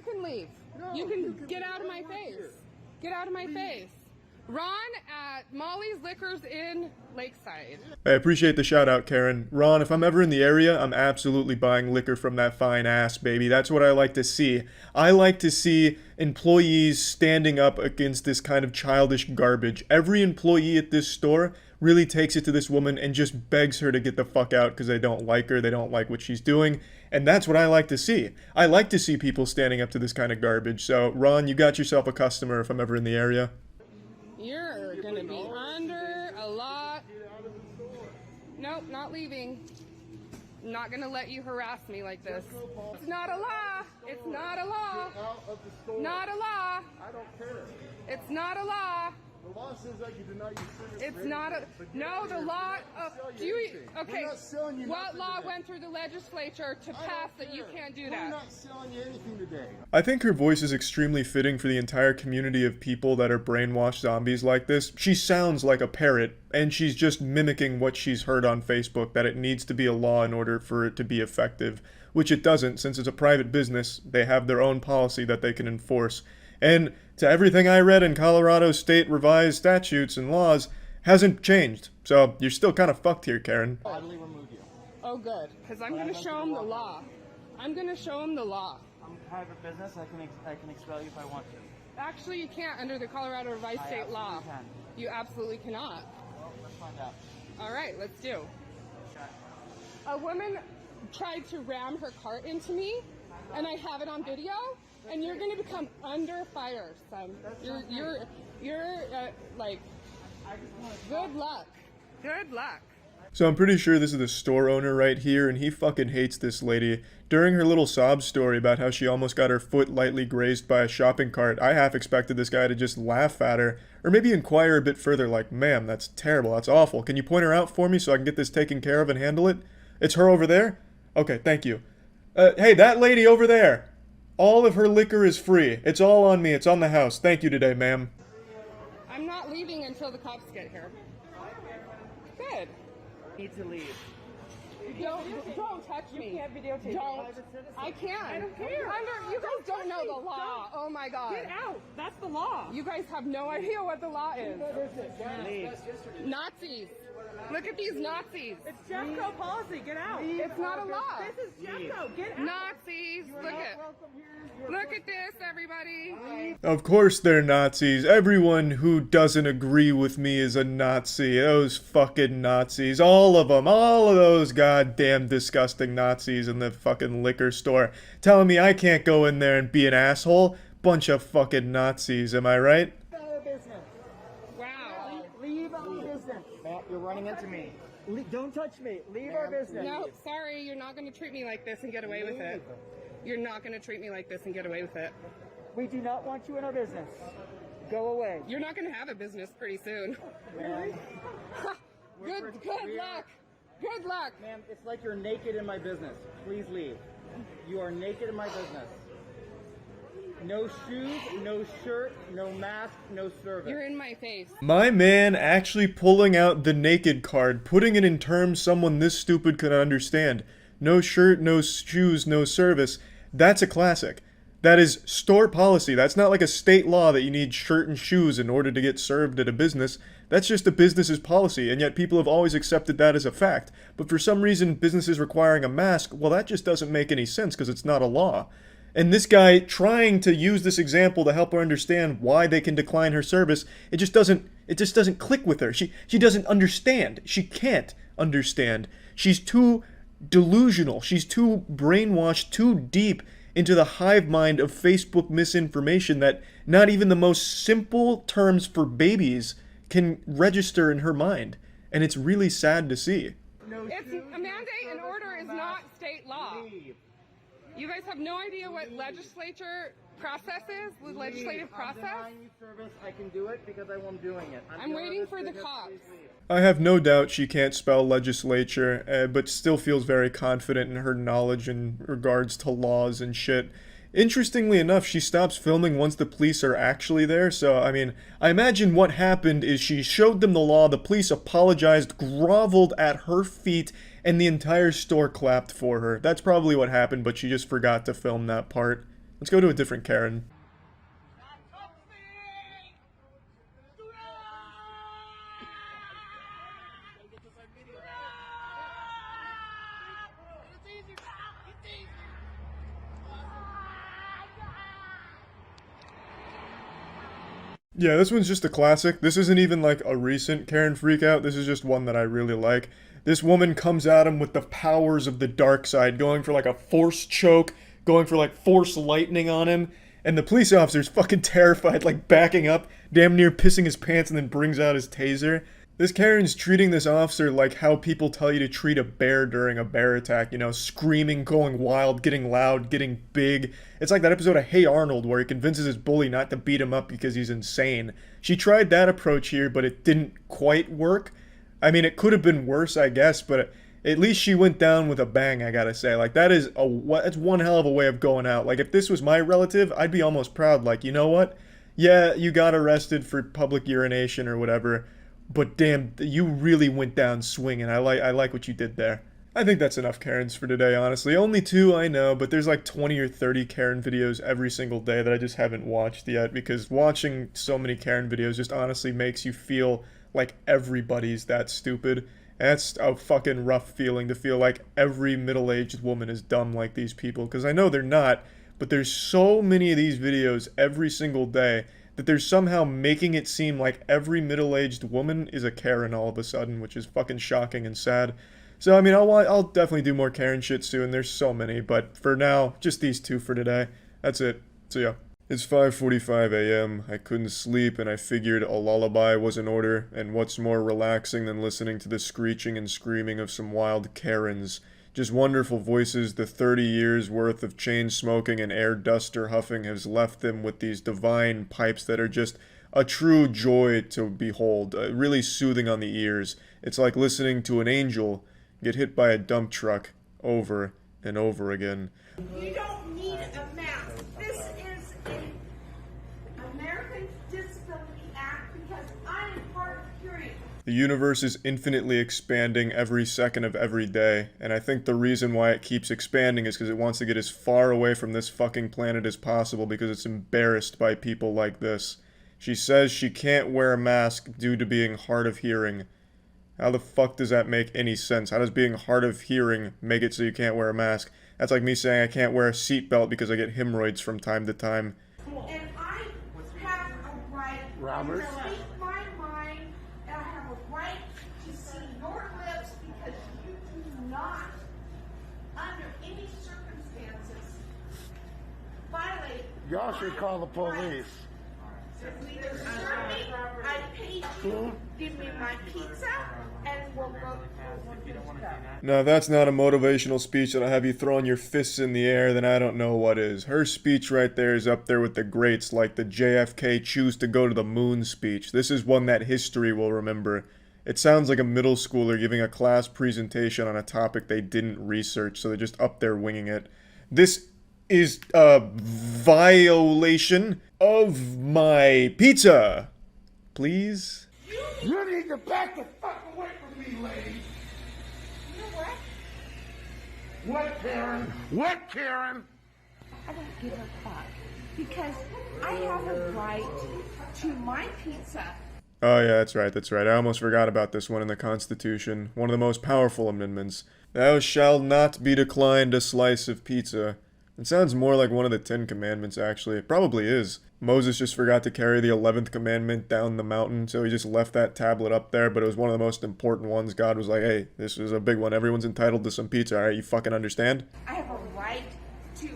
can leave. You can get out of my face. Get out of my face. Ron at Molly's Liquors in Lakeside. I appreciate the shout out, Karen. Ron, if I'm ever in the area, I'm absolutely buying liquor from that fine ass, baby. That's what I like to see. I like to see employees standing up against this kind of childish garbage. Every employee at this store really takes it to this woman and just begs her to get the fuck out because they don't like her, they don't like what she's doing, and that's what I like to see. I like to see people standing up to this kind of garbage. So, Ron, you got yourself a customer if I'm ever in the area. You're gonna be under a lot. Nope, not leaving. I'm not gonna let you harass me like this. It's not a law. It's not a law. Not a law. I don't care. It's not a law. The law says I can deny you service. It's not a, no, the law, do you, okay, We're not selling you what nothing law today. went through the legislature to pass that you can't do that? We're not selling you anything today. I think her voice is extremely fitting for the entire community of people that are brainwashed zombies like this. She sounds like a parrot, and she's just mimicking what she's heard on Facebook, that it needs to be a law in order for it to be effective, which it doesn't. Since it's a private business, they have their own policy that they can enforce. And to everything I read in Colorado state revised statutes and laws, hasn't changed. So you're still kind of fucked here, Karen. Oh, good, because I'm going to show him the law. I'm going to show him the law. I'm a private business. I can expel you if I want to. Actually, you can't under the Colorado revised state law. Can. You absolutely cannot. Well, let's find out. All right, let's do. A woman tried to ram her cart into me, and I have it on video. And you're going to become under fire, son. You're like, good luck. Good luck. So I'm pretty sure this is the store owner right here, and he fucking hates this lady. During her little sob story about how she almost got her foot lightly grazed by a shopping cart, I half expected this guy to just laugh at her, or maybe inquire a bit further like, ma'am, that's terrible, that's awful. Can you point her out for me so I can get this taken care of and handle it? It's her over there? Okay, thank you. Hey, that lady over there. All of her liquor is free. It's all on me. It's on the house. Thank you today, ma'am. I'm not leaving until the cops get here. Good. Need to leave. Don't touch me. You can't videotape. Don't. I can't. I don't care. You guys don't know the law. Oh my God. Get out. That's the law. You guys have no idea what the law is. Leave. Nazis. Look at these Nazis. It's Jeffco policy. Get out. It's not a law. This is Jeffco. Get out. Nazis. Look at this, everybody. Of course they're Nazis. Everyone who doesn't agree with me is a Nazi. Those fucking Nazis. All of them. All of those goddamn disgusting Nazis in the fucking liquor store. Telling me I can't go in there and be an asshole. Bunch of fucking Nazis, am I right? Wow. Leave our business. Matt, you're running into me. Don't touch me. Leave our business. No, sorry, you're not going to treat me like this and get away with it. You're not going to treat me like this and get away with it. We do not want you in our business. Go away. You're not going to have a business pretty soon. Really? Good luck. Good luck. Ma'am, it's like you're naked in my business. Please leave. You are naked in my business. No shoes, no shirt, no mask, no service. You're in my face. My man actually pulling out the naked card, putting it in terms someone this stupid could understand. No shirt, no shoes, no service. That's a classic. That is store policy. That's not like a state law that you need shirt and shoes in order to get served at a business. That's just a business's policy, and yet people have always accepted that as a fact. But for some reason, businesses requiring a mask, well, that just doesn't make any sense because it's not a law. And this guy trying to use this example to help her understand why they can decline her service, it just doesn't click with her. She doesn't understand. She can't understand. She's too delusional. She's too brainwashed, too deep into the hive mind of Facebook misinformation that not even the most simple terms for babies can register in her mind. And it's really sad to see. It's a mandate and order is not state law. You guys have no idea what legislature process is, the legislative process? Service, I can do it because I'm doing it. I'm waiting for the cops. I have no doubt she can't spell legislature, but still feels very confident in her knowledge in regards to laws and shit. Interestingly enough, she stops filming once the police are actually there, so, I mean, I imagine what happened is she showed them the law, the police apologized, groveled at her feet, and the entire store clapped for her. That's probably what happened, but she just forgot to film that part. Let's go to a different Karen. Yeah, this one's just a classic. This isn't even like a recent Karen freakout. This is just one that I really like. This woman comes at him with the powers of the dark side, going for like a force choke, going for like force lightning on him. And the police officer's fucking terrified, like backing up, damn near pissing his pants, and then brings out his taser. This Karen's treating this officer like how people tell you to treat a bear during a bear attack, you know, screaming, going wild, getting loud, getting big. It's like that episode of Hey Arnold where he convinces his bully not to beat him up because he's insane. She tried that approach here, but it didn't quite work. I mean, it could have been worse, I guess, but at least she went down with a bang, I gotta say. Like, that's one hell of a way of going out. Like, if this was my relative, I'd be almost proud. Like, you know what? Yeah, you got arrested for public urination or whatever, but damn, you really went down swinging. I like what you did there. I think that's enough Karens for today, honestly. Only 2, I know, but there's like 20 or 30 Karen videos every single day that I just haven't watched yet, because watching so many Karen videos just honestly makes you feel like everybody's that stupid. And that's a fucking rough feeling, to feel like every middle-aged woman is dumb like these people, because I know they're not, but there's so many of these videos every single day that they're somehow making it seem like every middle-aged woman is a Karen all of a sudden, which is fucking shocking and sad. So, I mean, I'll definitely do more Karen shit soon. There's so many, but for now, just these 2 for today. That's it. See ya. It's 5:45 a.m. I couldn't sleep, and I figured a lullaby was in order, and what's more relaxing than listening to the screeching and screaming of some wild Karens. Just wonderful voices. The 30 years worth of chain smoking and air duster huffing has left them with these divine pipes that are just a true joy to behold, really soothing on the ears. It's like listening to an angel get hit by a dump truck over and over again. You don't need a mask. This is an American Disability Act because I am hard of hearing. The universe is infinitely expanding every second of every day, and I think the reason why it keeps expanding is because it wants to get as far away from this fucking planet as possible, because it's embarrassed by people like this. She says she can't wear a mask due to being hard of hearing. How the fuck does that make any sense? How does being hard of hearing make it so you can't wear a mask? That's like me saying I can't wear a seatbelt because I get hemorrhoids from time to time. And I have a right Robert? to speak my mind, and I have a right to see your lips because you do not, under any circumstances, violate. Y'all should call the police. Either serve me, I paid you, give me my pizza, and we'll go. Now, if that's not a motivational speech that'll have you throwing your fists in the air, then I don't know what is. Her speech right there is up there with the greats, like the JFK choose to go to the moon speech. This is one that history will remember. It sounds like a middle schooler giving a class presentation on a topic they didn't research, so they're just up there winging it. This is a violation of my pizza. Please? You need to back the fuck away from me, lady. You know what? What, Karen? What, Karen? I don't give a fuck because I have a right to my pizza. Oh yeah, that's right. I almost forgot about this one in the Constitution. One of the most powerful amendments. Thou shalt not be declined a slice of pizza. It sounds more like one of the 10 Commandments, actually. It probably is. Moses just forgot to carry the 11th commandment down the mountain, so he just left that tablet up there, but it was one of the most important ones. God was like, hey, this is a big one. Everyone's entitled to some pizza, alright? You fucking understand? I have a right to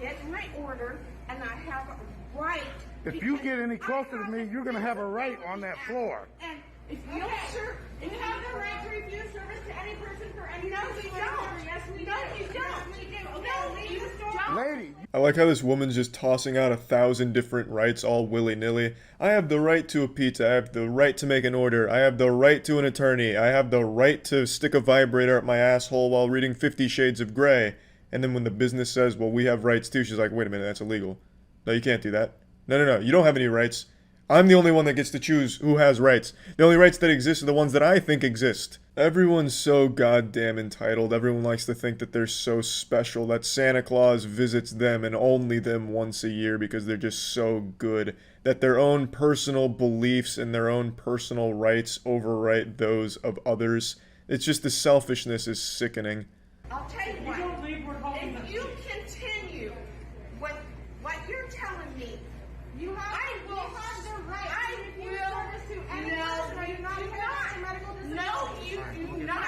get my order, and I have a right... If you get any closer to me, you're going to have a right on that floor. And if you don't serve... If you have the right to refuse service to any person for any... No, you don't. Yes, we do. No, you don't. We do. No, you don't. Lady. I like how this woman's just tossing out 1,000 different rights all willy-nilly. I have the right to a pizza. I have the right to make an order. I have the right to an attorney. I have the right to stick a vibrator up my asshole while reading 50 Shades of Grey. And then when the business says, well, we have rights too, she's like, wait a minute, that's illegal. No, you can't do that. No, you don't have any rights. I'm the only one that gets to choose who has rights. The only rights that exist are the ones that I think exist. Everyone's so goddamn entitled. Everyone likes to think that they're so special, that Santa Claus visits them and only them once a year because they're just so good, that their own personal beliefs and their own personal rights overwrite those of others. It's just the selfishness is sickening. I'll tell you what, if you continue with what you're telling me, you have the right. I will. No, you do not. I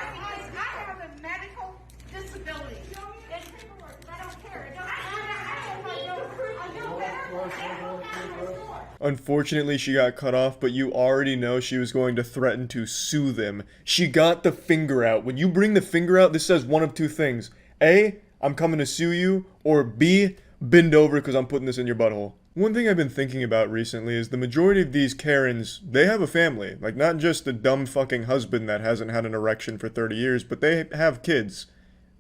have a medical disability. Show me the paperwork. I don't care. Unfortunately, she got cut off, but you already know she was going to threaten to sue them. She got the finger out. When you bring the finger out, this says one of two things. A, I'm coming to sue you, or B, bend over because I'm putting this in your butthole. One thing I've been thinking about recently is the majority of these Karens, they have a family. Like, not just a dumb fucking husband that hasn't had an erection for 30 years, but they have kids.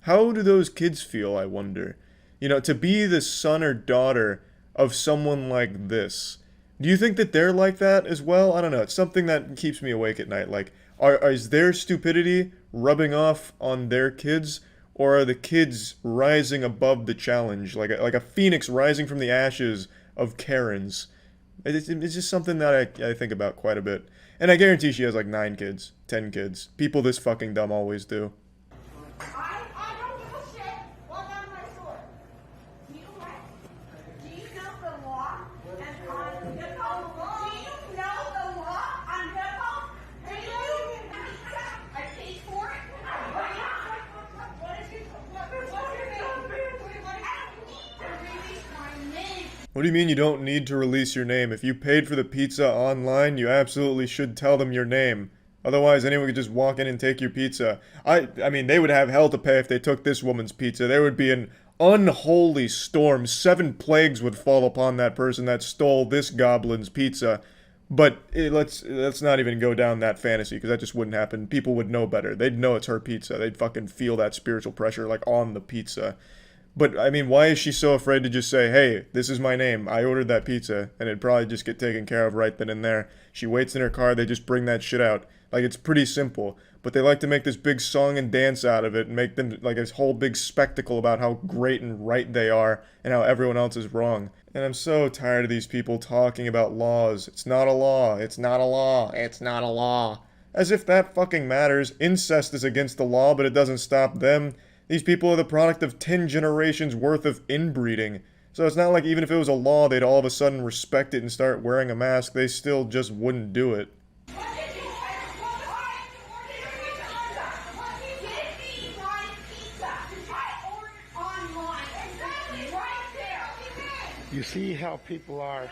How do those kids feel, I wonder? You know, to be the son or daughter of someone like this. Do you think that they're like that as well? I don't know. It's something that keeps me awake at night. Like, is their stupidity rubbing off on their kids? Or are the kids rising above the challenge? Like a phoenix rising from the ashes of Karens. It's just something that I think about quite a bit. And I guarantee she has like 9 kids, 10 kids. People this fucking dumb always do. I don't give a shit. Walk out of my store. Do you know the law? And on do you know the law on hip-hop? Do you? I paid for it. What is your name? What do you mean you don't need to release your name? If you paid for the pizza online, you absolutely should tell them your name. Otherwise, anyone could just walk in and take your pizza. I mean, they would have hell to pay if they took this woman's pizza. There would be an unholy storm. 7 plagues would fall upon that person that stole this goblin's pizza. But let's not even go down that fantasy, because that just wouldn't happen. People would know better. They'd know it's her pizza. They'd fucking feel that spiritual pressure, like, on the pizza. But, I mean, why is she so afraid to just say, hey, this is my name, I ordered that pizza, and it'd probably just get taken care of right then and there. She waits in her car, they just bring that shit out. Like, it's pretty simple. But they like to make this big song and dance out of it, and make them, like, this whole big spectacle about how great and right they are, and how everyone else is wrong. And I'm so tired of these people talking about laws. It's not a law, it's not a law, it's not a law. As if that fucking matters. Incest is against the law, but it doesn't stop them. These people are the product of 10 generations worth of inbreeding. So it's not like even if it was a law, they'd all of a sudden respect it and start wearing a mask. They still just wouldn't do it. You see how people are.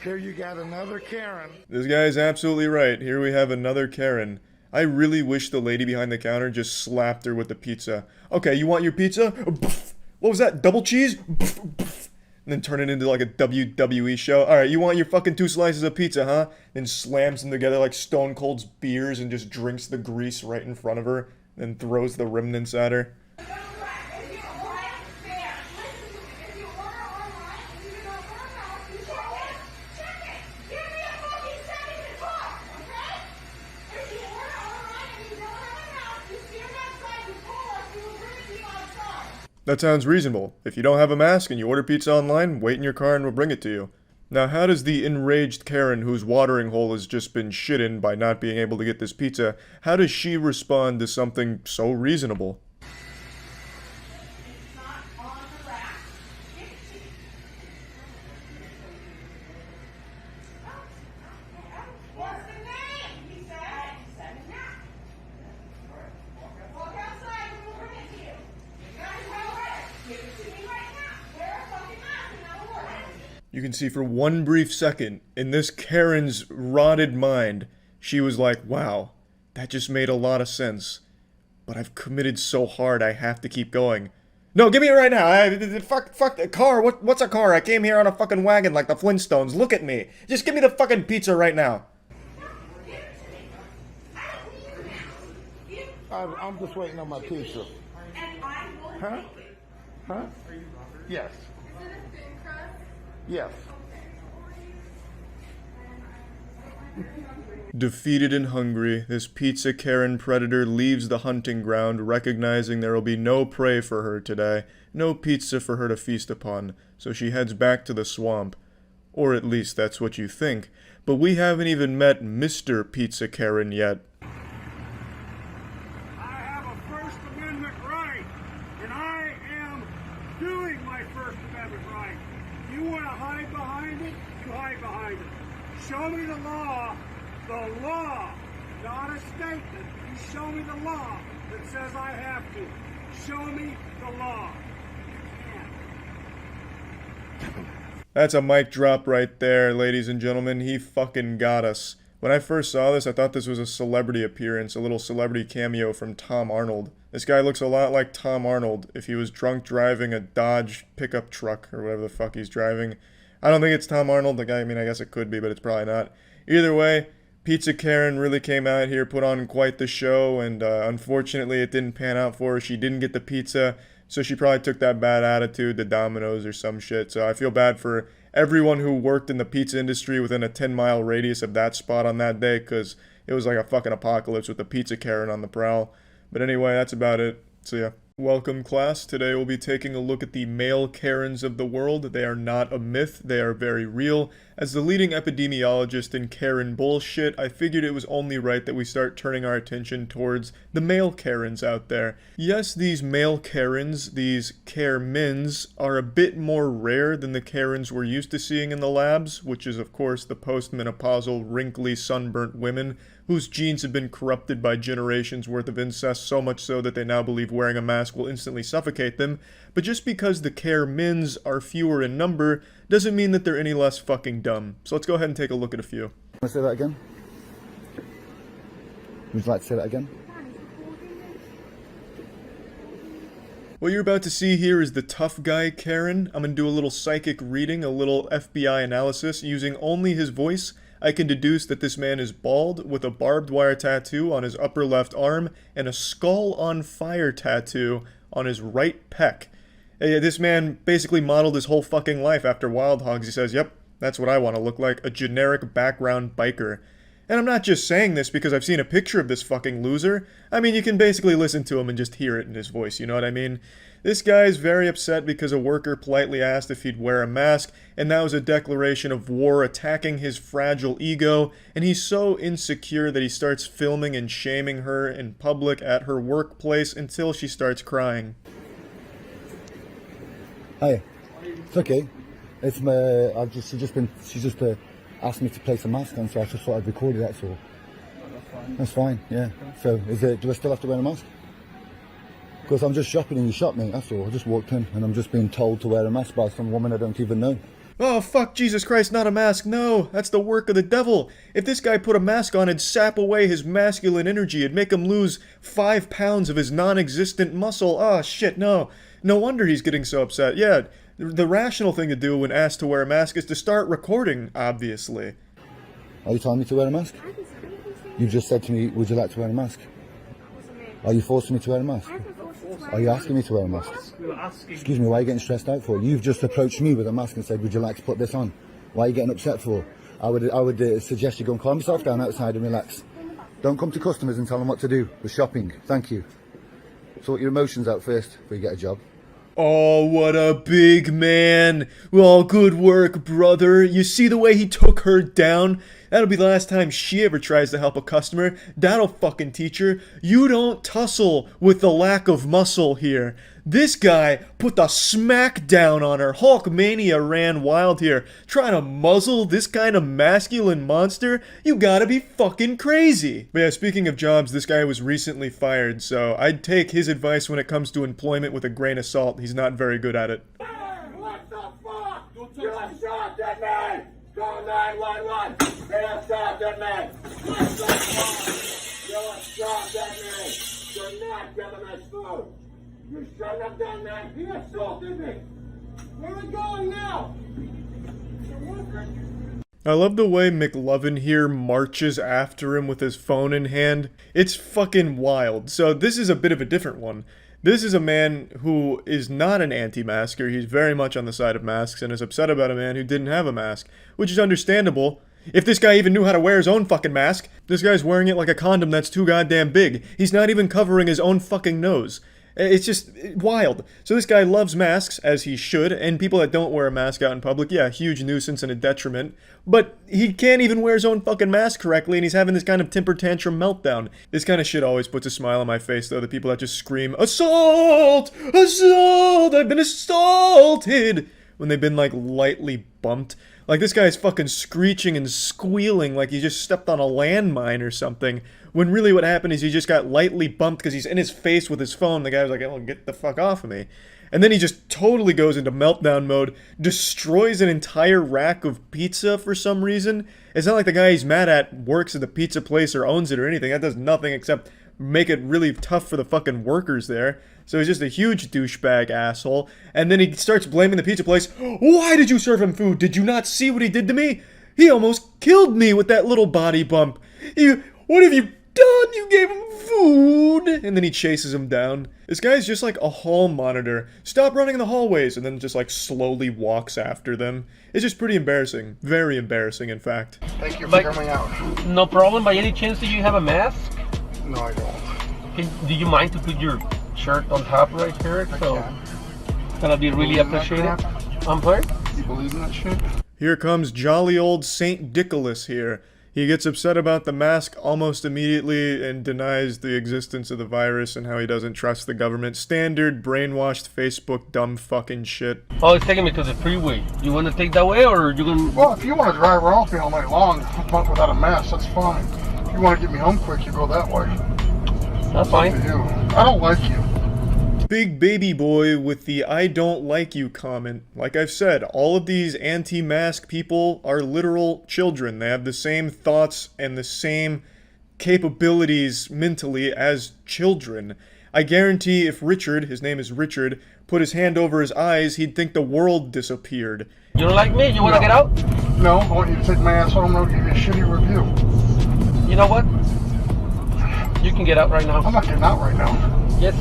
Here you got another Karen. This guy's absolutely right. Here we have another Karen. I really wish the lady behind the counter just slapped her with the pizza. Okay, you want your pizza? What was that? Double cheese? And then turn it into like a WWE show. Alright, you want your fucking 2 slices of pizza, huh? Then slams them together like Stone Cold's beers and just drinks the grease right in front of her. Then throws the remnants at her. That sounds reasonable. If you don't have a mask and you order pizza online, wait in your car and we'll bring it to you. Now, how does the enraged Karen whose watering hole has just been shit in by not being able to get this pizza, how does she respond to something so reasonable? You can see for one brief second, in this Karen's rotted mind, she was like, wow, that just made a lot of sense. But I've committed so hard, I have to keep going. No, give me it right now. Fuck the car. What's a car? I came here on a fucking wagon like the Flintstones. Look at me. Just give me the fucking pizza right now. I'm just waiting on my pizza. Huh? Huh? Yes. Yes. Defeated and hungry, this pizza Karen predator leaves the hunting ground, recognizing there will be no prey for her today, no pizza for her to feast upon, so she heads back to the swamp. Or at least that's what you think. But we haven't even met Mr. Pizza Karen yet. I have a First Amendment right, and I am doing my First Amendment right. You want to hide behind it? You hide behind it. Show me the law, not a statement. You show me the law that says I have to. Show me the law. That's a mic drop right there, ladies and gentlemen. He fucking got us. When I first saw this, I thought this was a celebrity appearance, a little celebrity cameo from Tom Arnold. This guy looks a lot like Tom Arnold if he was drunk driving a Dodge pickup truck or whatever the fuck he's driving. I don't think it's Tom Arnold. The guy, I mean, I guess it could be, but it's probably not. Either way, Pizza Karen really came out here, put on quite the show, and unfortunately it didn't pan out for her. She didn't get the pizza, so she probably took that bad attitude to Domino's or some shit. So I feel bad for everyone who worked in the pizza industry within a 10-mile radius of that spot on that day, because it was like a fucking apocalypse with the Pizza Karen on the prowl. But anyway, that's about it. So yeah. Welcome, class. Today we'll be taking a look at the male Karens of the world. They are not a myth, they are very real. As the leading epidemiologist in Karen bullshit, I figured it was only right that we start turning our attention towards the male Karens out there. Yes, these male Karens, these Karemins, are a bit more rare than the Karens we're used to seeing in the labs, which is of course the postmenopausal, wrinkly, sunburnt women whose genes have been corrupted by generations worth of incest, so much so that they now believe wearing a mask will instantly suffocate them. But just because the Karemins are fewer in number doesn't mean that they're any less fucking dumb. So let's go ahead and take a look at a few. Want to say that again? Would you like to say that again? What you're about to see here is the tough guy Karen. I'm gonna do a little psychic reading, a little FBI analysis. Using only his voice, I can deduce that this man is bald, with a barbed wire tattoo on his upper left arm, and a skull on fire tattoo on his right pec. This man basically modeled his whole fucking life after Wild Hogs. He says, yep, that's what I want to look like, a generic background biker. And I'm not just saying this because I've seen a picture of this fucking loser. I mean, you can basically listen to him and just hear it in his voice, you know what I mean? This guy is very upset because a worker politely asked if he'd wear a mask, and that was a declaration of war attacking his fragile ego, and he's so insecure that he starts filming and shaming her in public at her workplace until she starts crying. Hi, it's okay. It's my, she's just asked me to place a mask on, so I just thought I'd record it, that's all. That's fine, yeah. So, do I still have to wear a mask? Because I'm just shopping and you shot me, that's all. I just walked in and I'm just being told to wear a mask by some woman I don't even know. Oh, fuck, Jesus Christ, not a mask, no! That's the work of the devil! If this guy put a mask on, it'd sap away his masculine energy, it'd make him lose 5 pounds of his non-existent muscle. Oh, shit, no. No wonder he's getting so upset. Yeah, the rational thing to do when asked to wear a mask is to start recording, obviously. Are you telling me to wear a mask? You just said to me, would you like to wear a mask? Are you forcing me to wear a mask? Are you asking me to wear a mask? Excuse me, why are you getting stressed out for? You've just approached me with a mask and said, would you like to put this on? Why are you getting upset for? I would suggest you go and calm yourself down outside and relax. Don't come to customers and tell them what to do with shopping. Thank you. Sort your emotions out first before you get a job. Oh, what a big man. Well, good work, brother. You see the way he took her down? That'll be the last time she ever tries to help a customer. That'll fucking teach her. You don't tussle with the lack of muscle here. This guy put the smack down on her. Hulkmania ran wild here. Trying to muzzle this kind of masculine monster? You gotta be fucking crazy. But yeah, speaking of jobs, this guy was recently fired, so I'd take his advice when it comes to employment with a grain of salt. He's not very good at it. What the fuck? You shot that man! Call 911! They shot that man! What the fuck? You shot that man! You're not giving us food! You shouldn't have done that! He assaulted me! Where are we going now? I love the way McLovin here marches after him with his phone in hand. It's fucking wild. So this is a bit of a different one. This is a man who is not an anti-masker. He's very much on the side of masks and is upset about a man who didn't have a mask, which is understandable. If this guy even knew how to wear his own fucking mask, this guy's wearing it like a condom that's too goddamn big. He's not even covering his own fucking nose. It's just wild. So this guy loves masks, as he should, and people that don't wear a mask out in public, yeah, huge nuisance and a detriment. But he can't even wear his own fucking mask correctly, and he's having this kind of temper tantrum meltdown. This kind of shit always puts a smile on my face, though, the people that just scream, "Assault! Assault! I've been assaulted!" when they've been, like, lightly bumped. Like, this guy's fucking screeching and squealing like he just stepped on a landmine or something, when really what happened is he just got lightly bumped because he's in his face with his phone. The guy was like, "Oh, get the fuck off of me." And then he just totally goes into meltdown mode, destroys an entire rack of pizza for some reason. It's not like the guy he's mad at works at the pizza place or owns it or anything. That does nothing except make it really tough for the fucking workers there. So he's just a huge douchebag asshole. And then he starts blaming the pizza place. "Why did you serve him food? Did you not see what he did to me? He almost killed me with that little body bump. What have you done? You gave him food." And then he chases him down. This guy's just like a hall monitor. Stop running in the hallways, and then just like slowly walks after them. It's just pretty embarrassing. Very embarrassing, in fact. Thank you for hearing me out. No problem. By any chance, do you have a mask? No, I don't. Do you mind to put your shirt on top right here? It's gonna be really appreciated. I'm sorry? You believe in that shit? Here comes jolly old Saint Nicholas here. He gets upset about the mask almost immediately and denies the existence of the virus and how he doesn't trust the government. Standard brainwashed Facebook dumb fucking shit. Oh, it's taking me to the freeway. You want to take that way, or you gonna... Well, if you want to drive around me all night long without a mask, that's fine. If you want to get me home quick, you go that way. That's fine. Up to you. I don't like you. Big baby boy with the "I don't like you" comment. Like I've said, all of these anti-mask people are literal children. They have the same thoughts and the same capabilities mentally as children. I guarantee if Richard, his name is Richard, put his hand over his eyes, he'd think the world disappeared. You don't like me? You want to get out? No, I want you to take my ass home and give you a shitty review. You know what? You can get out right now. I'm not getting out right now. Yes.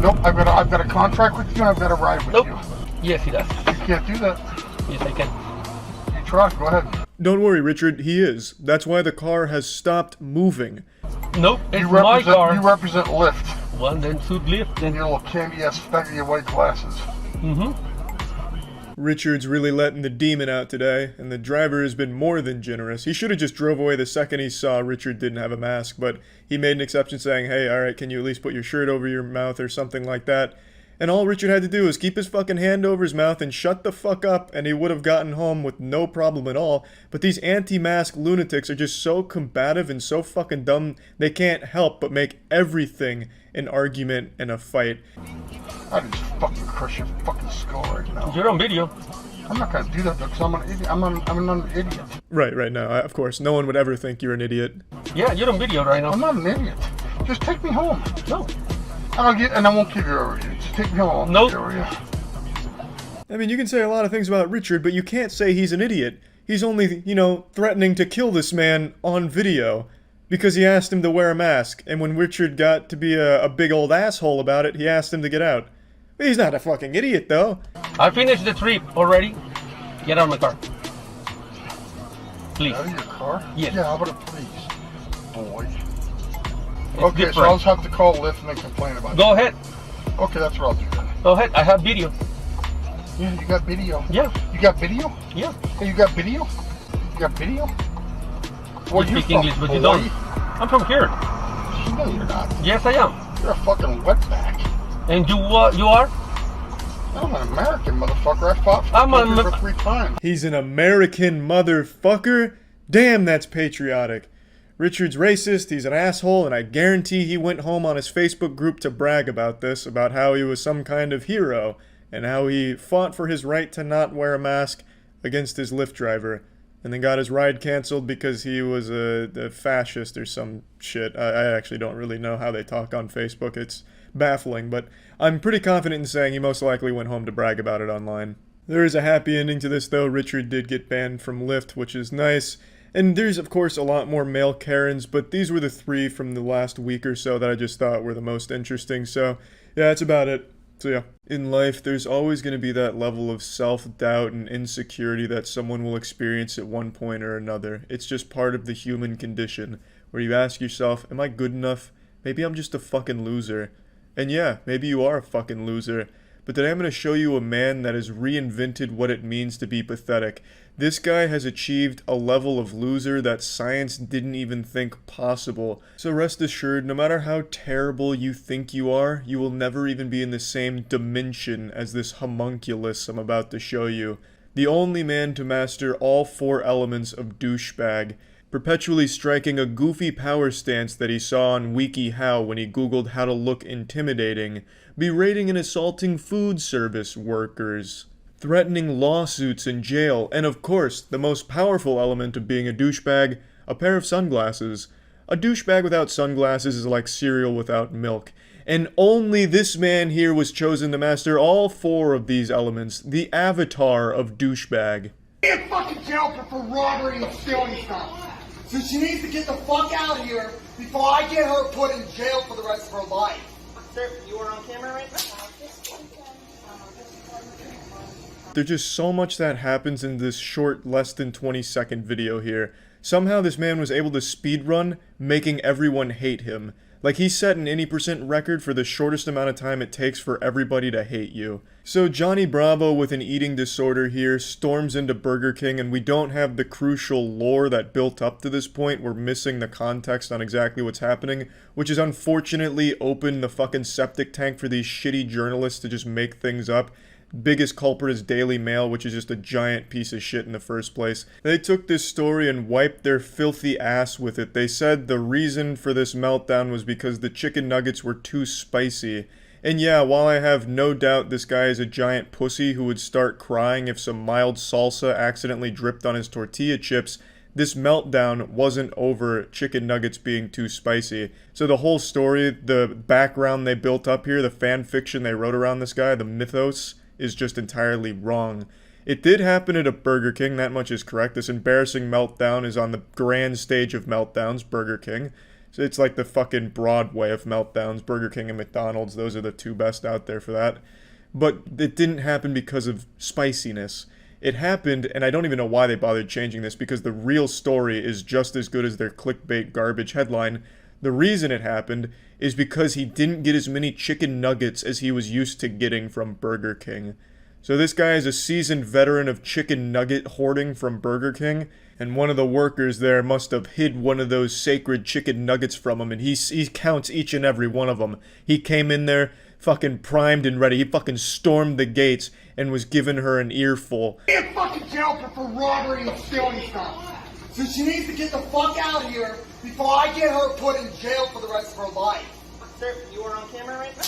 Nope, I've got a contract with you and I've got a ride with you. Yes, he does. You can't do that. Yes, I can. You try, go ahead. Don't worry, Richard, he is. That's why the car has stopped moving. Nope, it's my car. You represent Lyft. Well, then suit Lyft. And your little candy-ass faggy white glasses. Mm-hmm. Richard's really letting the demon out today, and the driver has been more than generous. He should have just drove away the second he saw Richard didn't have a mask, but he made an exception saying, "Hey, alright, can you at least put your shirt over your mouth," or something like that. And all Richard had to do was keep his fucking hand over his mouth and shut the fuck up, and he would have gotten home with no problem at all. But these anti-mask lunatics are just so combative and so fucking dumb, they can't help but make everything an argument and a fight. I just fucking crush your fucking skull right now. You're on video. I'm not gonna do that because I'm an idiot. I'm an idiot. Right, no, of course. No one would ever think you're an idiot. Yeah, you're on video right now. I'm not an idiot. Just take me home. No. And I won't give you a review. Just take me home. Nope. I mean, you can say a lot of things about Richard, but you can't say he's an idiot. He's only, threatening to kill this man on video because he asked him to wear a mask, and when Richard got to be a big old asshole about it, he asked him to get out. He's not a fucking idiot, though. I finished the trip already. Get out of my car. Please. Out of your car? Yes. Yeah, how about a please? Boy. It's Okay, different. so I'll just have to call Lyft and then complain about it. Go ahead. Okay, that's what I'll do then. Go ahead. I have video. Yeah, you got video? Yeah. You got video? Yeah. Hey, you got video? You got video? Where You you speak from? English, but you Hawaii? don't. I'm from here. No, you're not. Yes, I am. You're a fucking wetback. And you are? I'm an American motherfucker. I fought for I'm the country for 3 times. He's an American motherfucker? Damn, that's patriotic. Richard's racist, he's an asshole, and I guarantee he went home on his Facebook group to brag about this, about how he was some kind of hero, and how he fought for his right to not wear a mask against his Lyft driver, and then got his ride canceled because he was a fascist or some shit. I actually don't really know how they talk on Facebook. It's baffling, but I'm pretty confident in saying he most likely went home to brag about it online. There is a happy ending to this, though. Richard did get banned from Lyft, which is nice. And there's, of course, a lot more male Karens, but these were the 3 from the last week or so that I just thought were the most interesting. So, yeah, that's about it. So yeah, in life, there's always going to be that level of self-doubt and insecurity that someone will experience at one point or another. It's just part of the human condition, where you ask yourself, am I good enough? Maybe I'm just a fucking loser. And yeah, maybe you are a fucking loser. But today I'm going to show you a man that has reinvented what it means to be pathetic. This guy has achieved a level of loser that science didn't even think possible. So rest assured, no matter how terrible you think you are, you will never even be in the same dimension as this homunculus I'm about to show you. The only man to master all 4 elements of douchebag, perpetually striking a goofy power stance that he saw on WikiHow when he googled how to look intimidating, berating and assaulting food service workers, threatening lawsuits in jail, and of course, the most powerful element of being a douchebag, a pair of sunglasses. A douchebag without sunglasses is like cereal without milk. And only this man here was chosen to master all 4 of these elements, the avatar of douchebag. In fucking jail for robbery and stealing stuff. So she needs to get the fuck out of here before I get her put in jail for the rest of her life. Sir, you are on camera right now? There's just so much that happens in this short, less than 20-second video here. Somehow this man was able to speedrun, making everyone hate him. Like, he set an 80% record for the shortest amount of time it takes for everybody to hate you. So Johnny Bravo with an eating disorder here storms into Burger King, and we don't have the crucial lore that built up to this point. We're missing the context on exactly what's happening, which is unfortunately opened the fucking septic tank for these shitty journalists to just make things up. Biggest culprit is Daily Mail, which is just a giant piece of shit in the first place. They took this story and wiped their filthy ass with it. They said the reason for this meltdown was because the chicken nuggets were too spicy. And yeah, while I have no doubt this guy is a giant pussy who would start crying if some mild salsa accidentally dripped on his tortilla chips, this meltdown wasn't over chicken nuggets being too spicy. So the whole story, the background they built up here, the fan fiction they wrote around this guy, the mythos, is just entirely wrong. It did happen at a Burger King, that much is correct. This embarrassing meltdown is on the grand stage of meltdowns, Burger King. So it's like the fucking Broadway of meltdowns. Burger King and McDonald's, those are the 2 best out there for that. But it didn't happen because of spiciness. It happened, and I don't even know why they bothered changing this, because the real story is just as good as their clickbait garbage headline. The reason it happened is because he didn't get as many chicken nuggets as he was used to getting from Burger King. So this guy is a seasoned veteran of chicken nugget hoarding from Burger King, and one of the workers there must have hid one of those sacred chicken nuggets from him, and he counts each and every one of them. He came in there fucking primed and ready. He fucking stormed the gates and was giving her an earful. In fucking jail for robbery and stealing stuff. So she needs to get the fuck out of here before I get her put in jail for the rest of her life. Sir, you are on camera right now?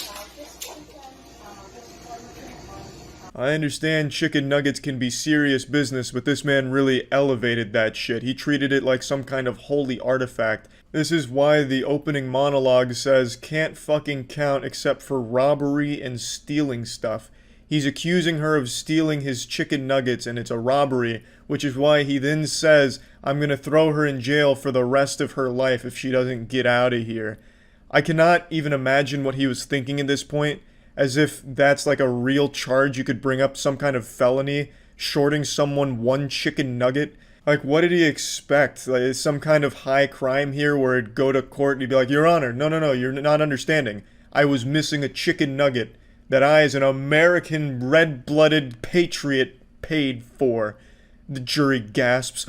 I understand chicken nuggets can be serious business, but this man really elevated that shit. He treated it like some kind of holy artifact. This is why the opening monologue says, can't fucking count except for robbery and stealing stuff. He's accusing her of stealing his chicken nuggets, and it's a robbery, which is why he then says, I'm gonna throw her in jail for the rest of her life if she doesn't get out of here. I cannot even imagine what he was thinking at this point, as if that's like a real charge you could bring up, some kind of felony, shorting someone 1 chicken nugget. Like, what did he expect? Like, is some kind of high crime here where it'd go to court and he'd be like, Your Honor, no, you're not understanding. I was missing a chicken nugget that I, as an American red-blooded patriot, paid for. The jury gasps,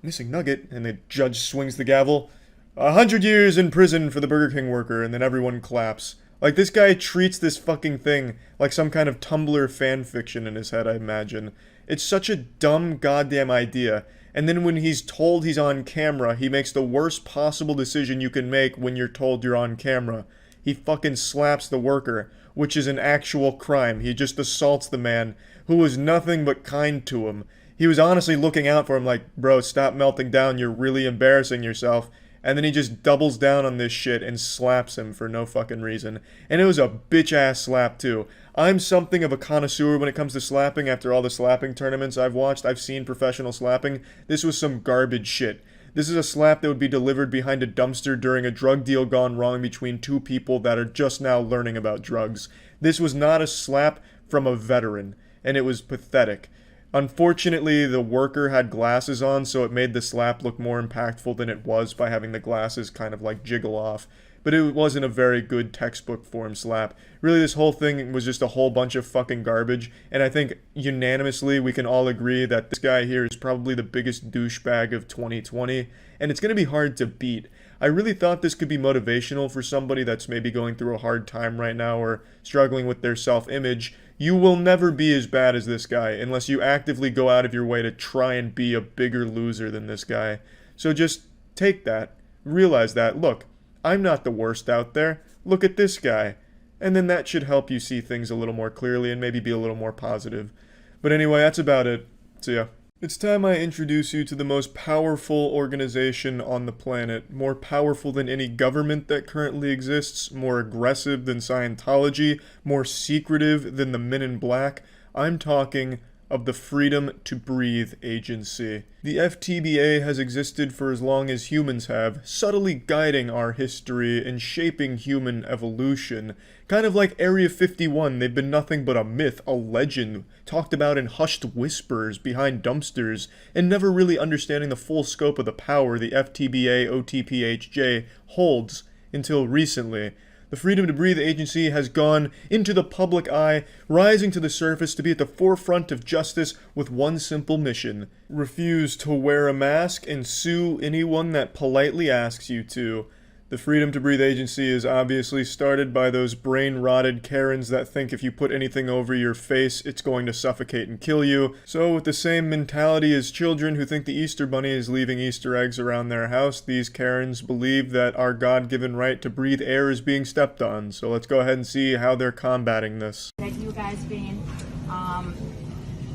missing nugget, and the judge swings the gavel. 100 years in prison for the Burger King worker, and then everyone claps. Like, this guy treats this fucking thing like some kind of Tumblr fanfiction in his head, I imagine. It's such a dumb goddamn idea. And then when he's told he's on camera, he makes the worst possible decision you can make when you're told you're on camera. He fucking slaps the worker, which is an actual crime. He just assaults the man, who was nothing but kind to him. He was honestly looking out for him like, bro, stop melting down, you're really embarrassing yourself. And then he just doubles down on this shit and slaps him for no fucking reason. And it was a bitch-ass slap, too. I'm something of a connoisseur when it comes to slapping after all the slapping tournaments I've watched. I've seen professional slapping. This was some garbage shit. This is a slap that would be delivered behind a dumpster during a drug deal gone wrong between two people that are just now learning about drugs. This was not a slap from a veteran, and it was pathetic. Unfortunately, the worker had glasses on, so it made the slap look more impactful than it was by having the glasses kind of like jiggle off. But it wasn't a very good textbook form slap. Really, this whole thing was just a whole bunch of fucking garbage, and I think unanimously we can all agree that this guy here is probably the biggest douchebag of 2020, and it's going to be hard to beat. I really thought this could be motivational for somebody that's maybe going through a hard time right now or struggling with their self-image. You will never be as bad as this guy unless you actively go out of your way to try and be a bigger loser than this guy. So just take that, realize that, look, I'm not the worst out there, look at this guy. And then that should help you see things a little more clearly and maybe be a little more positive. But anyway, that's about it. See ya. It's time I introduce you to the most powerful organization on the planet, more powerful than any government that currently exists, more aggressive than Scientology, more secretive than the Men in Black. I'm talking of the Freedom to Breathe Agency. The FTBA has existed for as long as humans have, subtly guiding our history and shaping human evolution. Kind of like Area 51, they've been nothing but a myth, a legend, talked about in hushed whispers behind dumpsters, and never really understanding the full scope of the power the FTBA OTPHJ holds until recently. The Freedom to Breathe Agency has gone into the public eye, rising to the surface to be at the forefront of justice with one simple mission: refuse to wear a mask and sue anyone that politely asks you to. The Freedom to Breathe Agency is obviously started by those brain-rotted Karens that think if you put anything over your face, it's going to suffocate and kill you. So with the same mentality as children who think the Easter Bunny is leaving Easter eggs around their house, these Karens believe that our God-given right to breathe air is being stepped on. So let's go ahead and see how they're combating this. That you guys been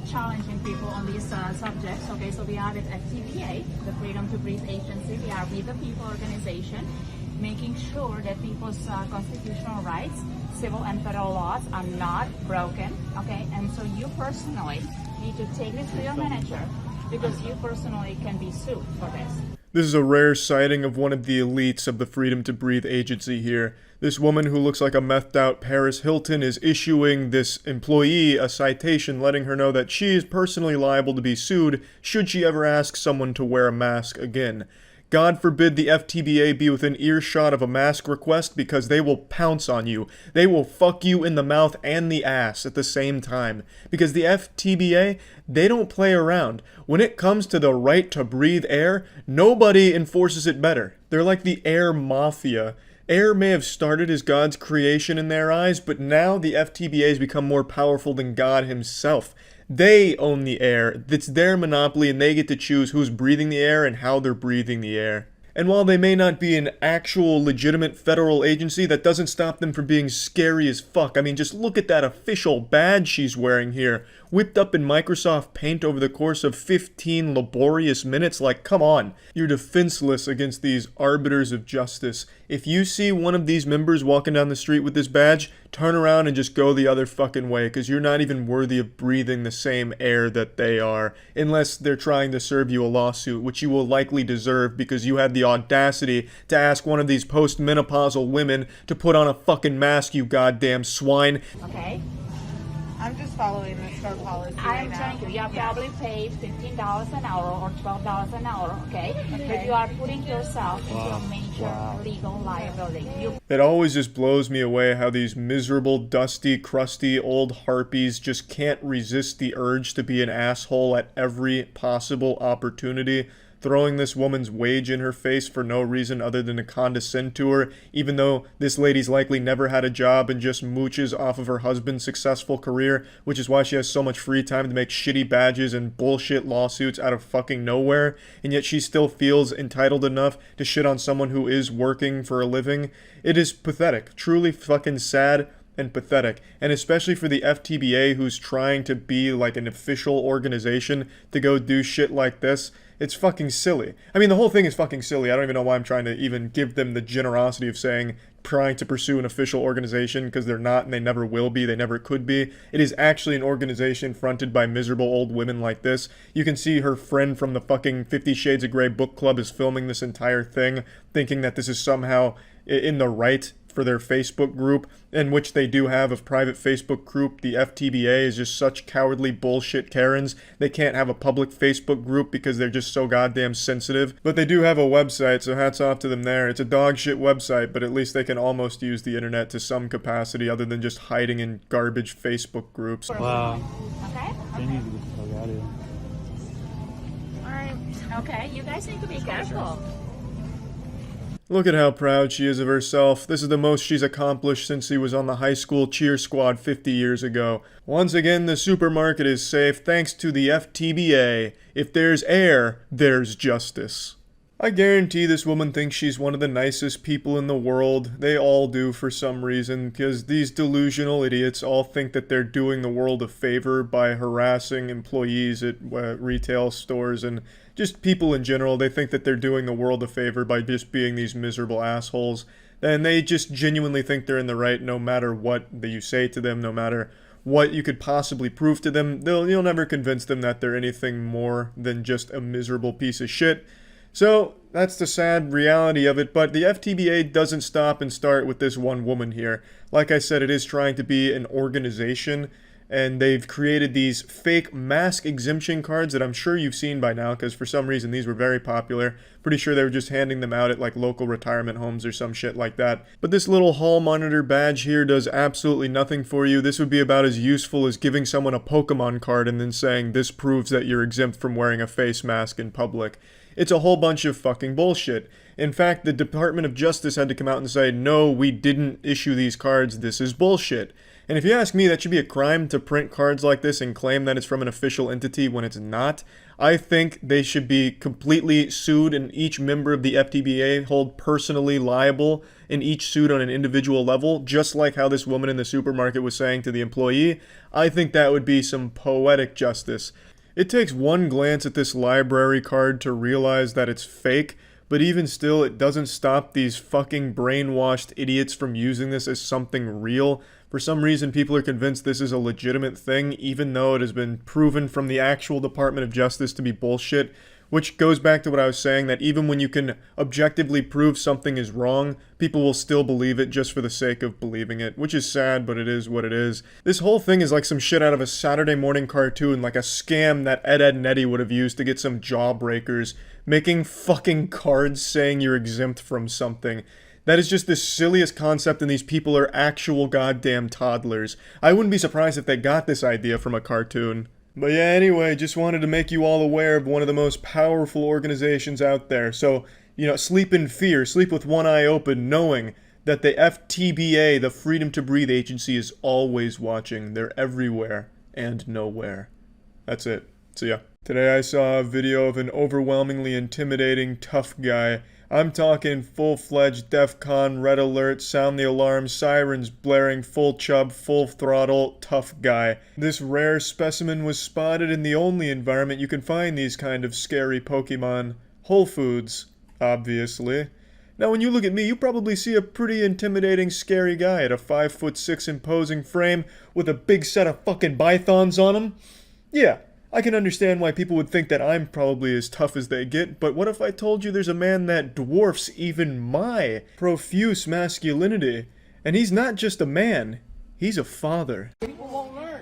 challenging people on these subjects. Okay, so we are with FTBA, the Freedom to Breathe Agency. We are with the people organization, making sure that people's constitutional rights, civil and federal laws are not broken, okay? And so you personally need to take this to your manager because you personally can be sued for this. This is a rare sighting of one of the elites of the Freedom to Breathe Agency here. This woman who looks like a methed out Paris Hilton is issuing this employee a citation letting her know that she is personally liable to be sued should she ever ask someone to wear a mask again. God forbid the FTBA be within earshot of a mask request because they will pounce on you. They will fuck you in the mouth and the ass at the same time. Because the FTBA, they don't play around. When it comes to the right to breathe air, nobody enforces it better. They're like the air mafia. Air may have started as God's creation in their eyes, but now the FTBA has become more powerful than God himself. They own the air. It's their monopoly, and they get to choose who's breathing the air and how they're breathing the air. And while they may not be an actual legitimate federal agency, that doesn't stop them from being scary as fuck. I mean, just look at that official badge she's wearing here, whipped up in Microsoft Paint over the course of 15 laborious minutes. Like, come on. You're defenseless against these arbiters of justice. If you see one of these members walking down the street with this badge, turn around and just go the other fucking way, because you're not even worthy of breathing the same air that they are, unless they're trying to serve you a lawsuit, which you will likely deserve because you had the audacity to ask one of these post-menopausal women to put on a fucking mask, you goddamn swine. Okay? I'm just following the store policy I'm right telling now. you, you are probably paid $15 an hour or $12 an hour, okay? But you are putting yourself into a major legal liability. It always just blows me away how these miserable, dusty, crusty old harpies just can't resist the urge to be an asshole at every possible opportunity, throwing this woman's wage in her face for no reason other than to condescend to her, even though this lady's likely never had a job and just mooches off of her husband's successful career, which is why she has so much free time to make shitty badges and bullshit lawsuits out of fucking nowhere, and yet she still feels entitled enough to shit on someone who is working for a living. It is pathetic, truly fucking sad and pathetic, and especially for the FTBA, who's trying to be like an official organization, to go do shit like this. It's fucking silly. I mean, the whole thing is fucking silly. I don't even know why I'm trying to even give them the generosity of saying trying to pursue an official organization, because they're not and they never will be, they never could be. It is actually an organization fronted by miserable old women like this. You can see her friend from the fucking 50 Shades of Grey book club is filming this entire thing, thinking that this is somehow in the right for their Facebook group, in which they do have a private Facebook group. The FTBA is just such cowardly bullshit Karens. They can't have a public Facebook group because they're just so goddamn sensitive. But they do have a website, so hats off to them there. It's a dog shit website, but at least they can almost use the internet to some capacity other than just hiding in garbage Facebook groups. Wow. Okay. Alright. Okay, you guys need to be careful. Look at how proud she is of herself. This is the most she's accomplished since she was on the high school cheer squad 50 years ago. Once again, the supermarket is safe thanks to the FTBA. If there's air, there's justice. I guarantee this woman thinks she's one of the nicest people in the world. They all do for some reason, because these delusional idiots all think that they're doing the world a favor by harassing employees at retail stores and just people in general. They think that they're doing the world a favor by just being these miserable assholes. And they just genuinely think they're in the right no matter what you say to them, no matter what you could possibly prove to them. You'll never convince them that they're anything more than just a miserable piece of shit. So, that's the sad reality of it, but the FTBA doesn't stop and start with this one woman here. Like I said, it is trying to be an organization, and they've created these fake mask exemption cards that I'm sure you've seen by now, because for some reason these were very popular. Pretty sure they were just handing them out at like local retirement homes or some shit like that. But this little hall monitor badge here does absolutely nothing for you. This would be about as useful as giving someone a Pokemon card and then saying this proves that you're exempt from wearing a face mask in public. It's a whole bunch of fucking bullshit. In fact, the Department of Justice had to come out and say, no, we didn't issue these cards, this is bullshit. And if you ask me, that should be a crime to print cards like this and claim that it's from an official entity when it's not. I think they should be completely sued and each member of the FTBA hold personally liable in each suit on an individual level, just like how this woman in the supermarket was saying to the employee. I think that would be some poetic justice. It takes one glance at this library card to realize that it's fake, but even still, it doesn't stop these fucking brainwashed idiots from using this as something real. For some reason, people are convinced this is a legitimate thing, even though it has been proven from the actual Department of Justice to be bullshit. Which goes back to what I was saying, that even when you can objectively prove something is wrong, people will still believe it just for the sake of believing it, which is sad, but it is what it is. This whole thing is like some shit out of a Saturday morning cartoon, like a scam that Ed, Ed and Eddie would have used to get some jawbreakers, making fucking cards saying you're exempt from something. That is just the silliest concept, and these people are actual goddamn toddlers. I wouldn't be surprised if they got this idea from a cartoon. But yeah, anyway, just wanted to make you all aware of one of the most powerful organizations out there. So, sleep in fear, sleep with one eye open, knowing that the FTBA, the Freedom to Breathe Agency, is always watching. They're everywhere and nowhere. That's it. See ya. Today I saw a video of an overwhelmingly intimidating, tough guy. I'm talking full-fledged DEFCON, red alert, sound the alarm, sirens blaring, full chub, full throttle, tough guy. This rare specimen was spotted in the only environment you can find these kind of scary Pokemon, Whole Foods, obviously. Now when you look at me, you probably see a pretty intimidating, scary guy at a 5'6" imposing frame with a big set of fucking pythons on him. Yeah. I can understand why people would think that I'm probably as tough as they get, but what if I told you there's a man that dwarfs even my profuse masculinity? And he's not just a man, he's a father. People won't learn.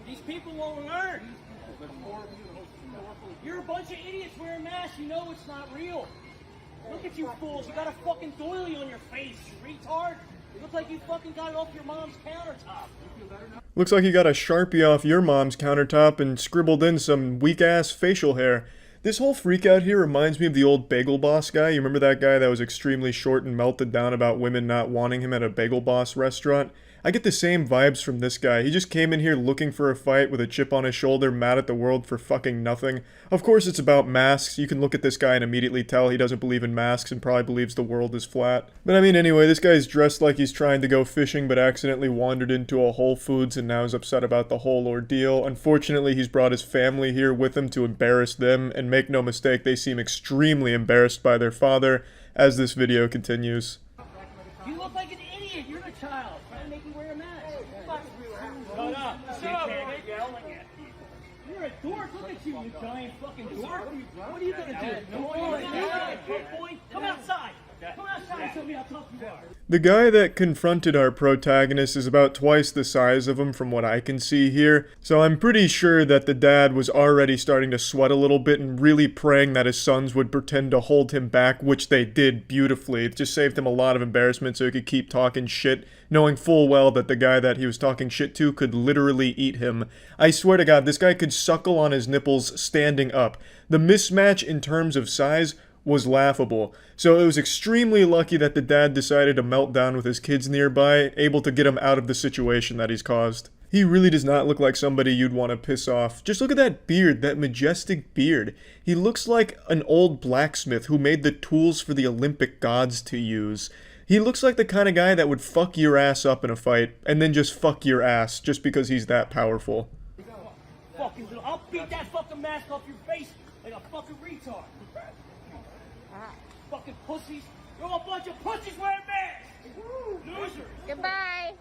These people won't learn. You're a bunch of idiots wearing masks, you know it's not real. Look at you fools, you got a fucking doily on your face, you retard. You look like you fucking got it off your mom's countertop. You feel better now? Looks like you got a Sharpie off your mom's countertop and scribbled in some weak-ass facial hair. This whole freakout here reminds me of the old Bagel Boss guy. You remember that guy that was extremely short and melted down about women not wanting him at a Bagel Boss restaurant? I get the same vibes from this guy. He just came in here looking for a fight with a chip on his shoulder, mad at the world for fucking nothing. Of course it's about masks. You can look at this guy and immediately tell he doesn't believe in masks and probably believes the world is flat. But I mean, anyway, this guy's dressed like he's trying to go fishing but accidentally wandered into a Whole Foods and now is upset about the whole ordeal. Unfortunately, he's brought his family here with him to embarrass them, and make no mistake, they seem extremely embarrassed by their father as this video continues. You look like an idiot. You're a child. Trying to make you wear a mask. Shut up. Shut up. Yelling at people. You're a dork. Look at you, you giant fucking dork. What are you going to do? Come outside. Come outside and tell me how tough you are. The guy that confronted our protagonist is about twice the size of him from what I can see here, so I'm pretty sure that the dad was already starting to sweat a little bit and really praying that his sons would pretend to hold him back, which they did beautifully. It just saved him a lot of embarrassment so he could keep talking shit, knowing full well that the guy that he was talking shit to could literally eat him. I swear to God, this guy could suckle on his nipples standing up. The mismatch in terms of size was laughable. So it was extremely lucky that the dad decided to melt down with his kids nearby, able to get him out of the situation that he's caused. He really does not look like somebody you'd want to piss off. Just look at that beard, that majestic beard. He looks like an old blacksmith who made the tools for the Olympic gods to use. He looks like the kind of guy that would fuck your ass up in a fight, and then just fuck your ass, just because he's that powerful. I'll beat that fucking mask off your face like a fucking retard. Fucking pussies. You're all a bunch of pussies wearing masks. Losers. Goodbye.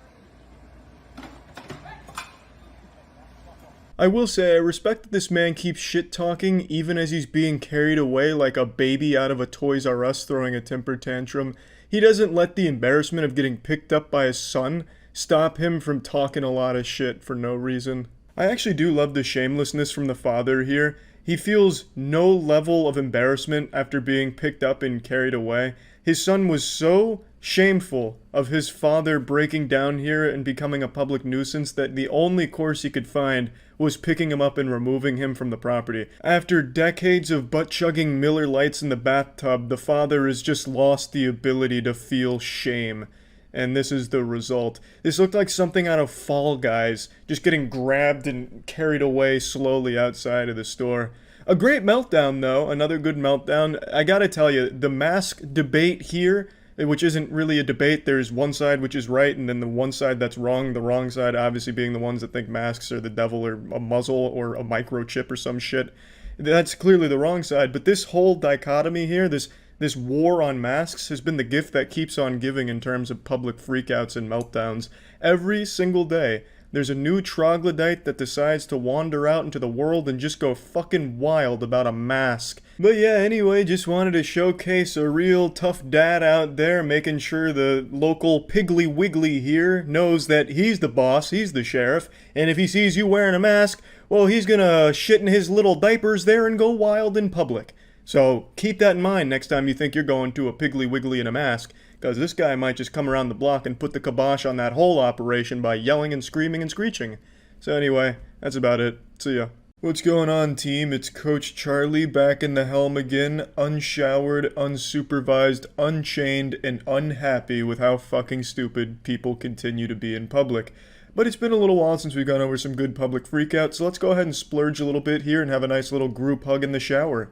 I will say, I respect that this man keeps shit-talking even as he's being carried away like a baby out of a Toys R Us throwing a temper tantrum. He doesn't let the embarrassment of getting picked up by his son stop him from talking a lot of shit for no reason. I actually do love the shamelessness from the father here. He feels no level of embarrassment after being picked up and carried away. His son was so shameful of his father breaking down here and becoming a public nuisance that the only course he could find was picking him up and removing him from the property. After decades of butt-chugging Miller Lights in the bathtub, the father has just lost the ability to feel shame. And this is the result. This looked like something out of Fall Guys, just getting grabbed and carried away slowly outside of the store. A great meltdown, though. Another good meltdown. I gotta tell you, the mask debate here, which isn't really a debate, there's one side which is right, and then the one side that's wrong. The wrong side obviously being the ones that think masks are the devil or a muzzle or a microchip or some shit. That's clearly the wrong side, but this whole dichotomy here, this war on masks has been the gift that keeps on giving in terms of public freakouts and meltdowns. Every single day, there's a new troglodyte that decides to wander out into the world and just go fucking wild about a mask. But yeah, anyway, just wanted to showcase a real tough dad out there, making sure the local Piggly Wiggly here knows that he's the boss, he's the sheriff, and if he sees you wearing a mask, well, he's gonna shit in his little diapers there and go wild in public. So keep that in mind next time you think you're going to a Piggly Wiggly in a mask, because this guy might just come around the block and put the kibosh on that whole operation by yelling and screaming and screeching. So anyway, that's about it. See ya. What's going on, team? It's Coach Charlie back in the helm again, unshowered, unsupervised, unchained, and unhappy with how fucking stupid people continue to be in public. But it's been a little while since we've gone over some good public freakouts, so let's go ahead and splurge a little bit here and have a nice little group hug in the shower.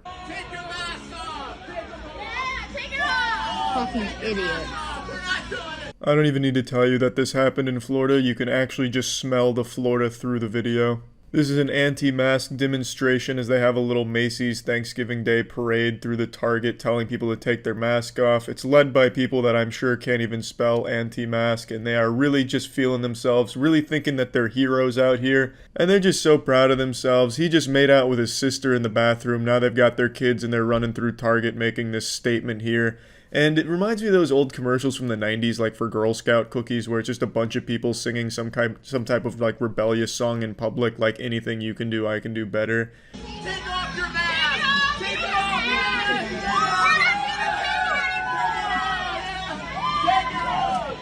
Fucking idiot. I don't even need to tell you that this happened in Florida. You can actually just smell the Florida through the video. This is an anti-mask demonstration as they have a little Macy's Thanksgiving Day parade through the Target telling people to take their mask off. It's led by people that I'm sure can't even spell anti-mask, and they are really just feeling themselves, really thinking that they're heroes out here, and they're just so proud of themselves. He just made out with his sister in the bathroom. Now they've got their kids and they're running through Target making this statement here. And it reminds me of those old commercials from the 90s, like for Girl Scout cookies, where it's just a bunch of people singing some type of like rebellious song in public, like anything you can do, I can do better. Take off your mask! Take it off! Take it off!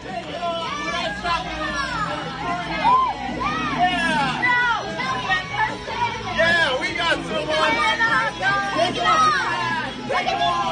Take it off! Let's stop it! Yeah, we got someone! Take it off! Take it off!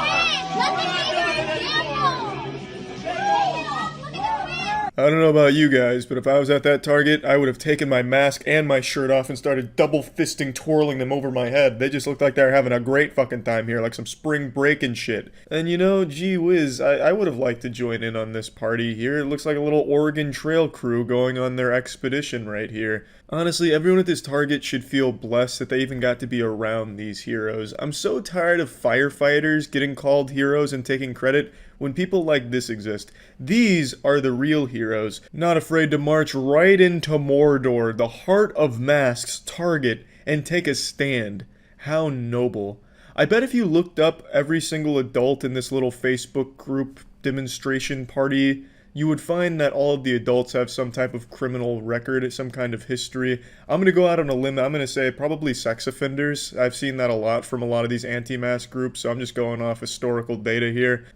I don't know about you guys, but if I was at that Target, I would have taken my mask and my shirt off and started double fisting twirling them over my head. They just looked like they were having a great fucking time here, like some spring break and shit. And you know, gee whiz, I would have liked to join in on this party here. It looks like a little Oregon Trail crew going on their expedition right here. Honestly, everyone at this Target should feel blessed that they even got to be around these heroes. I'm so tired of firefighters getting called heroes and taking credit when people like this exist. These are the real heroes, not afraid to march right into Mordor, the heart of masks, Target, and take a stand. How noble. I bet if you looked up every single adult in this little Facebook group demonstration party, you would find that all of the adults have some type of criminal record, some kind of history. I'm going to go out on a limb. I'm going to say probably sex offenders. I've seen that a lot from a lot of these anti-mask groups, so I'm just going off historical data here.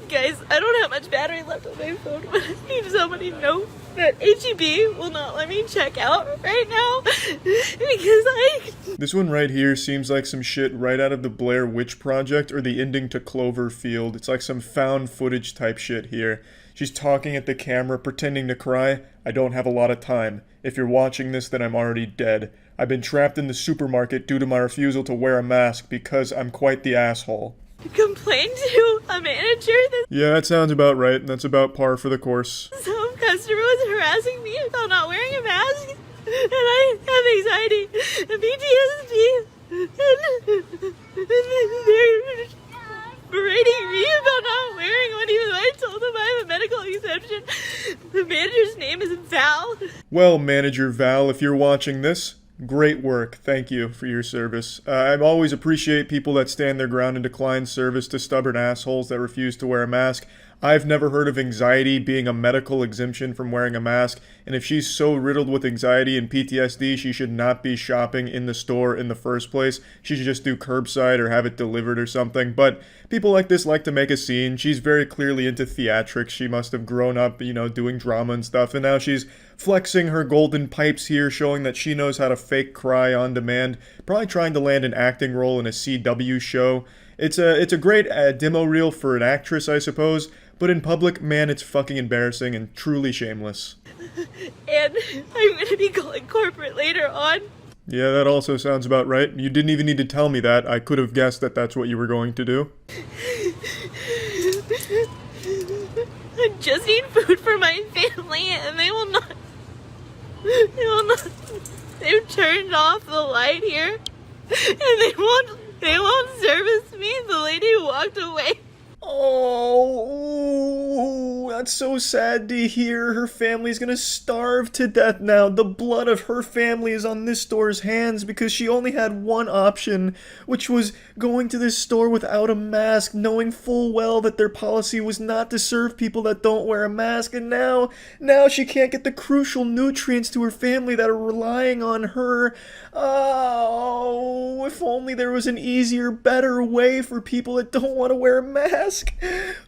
Guys, I don't have much battery left on my phone, but I need somebody to know that HEB will not let me check out right now because This one right here seems like some shit right out of the Blair Witch Project or the ending to Cloverfield. It's like some found footage type shit here. She's talking at the camera, pretending to cry. I don't have a lot of time. If you're watching this, then I'm already dead. I've been trapped in the supermarket due to my refusal to wear a mask because I'm quite the asshole. complained to a manager that Yeah, that sounds about right. That's about par for the course. some customer was harassing me about not wearing a mask, and I have anxiety and PTSD, and they're berating me about not wearing one even though I told them I have a medical exemption. The manager's name is Val. Well, Manager Val, if you're watching this, great work. Thank you for your service. I always appreciate people that stand their ground and decline service to stubborn assholes that refuse to wear a mask. I've never heard of anxiety being a medical exemption from wearing a mask, and if she's so riddled with anxiety and PTSD, she should not be shopping in the store in the first place. She should just do curbside or have it delivered or something. But people like this like to make a scene. She's very clearly into theatrics. She must have grown up, you know, doing drama and stuff, and now she's flexing her golden pipes here, showing that she knows how to fake cry on demand, probably trying to land an acting role in a CW show. It's a great demo reel for an actress, I suppose, but in public, man, it's fucking embarrassing and truly shameless. And I'm going to be calling corporate later on. Yeah, that also sounds about right. You didn't even need to tell me that. I could have guessed that that's what you were going to do. I just need food for my family, and they will not. They've turned off the light here, and they won't service me. The lady walked away. Oh, that's so sad to hear. Her family's gonna starve to death now. The blood of her family is on this store's hands because she only had one option, which was going to this store without a mask, knowing full well that their policy was not to serve people that don't wear a mask, and now she can't get the crucial nutrients to her family that are relying on her. Oh, if only there was an easier, better way for people that don't want to wear a mask.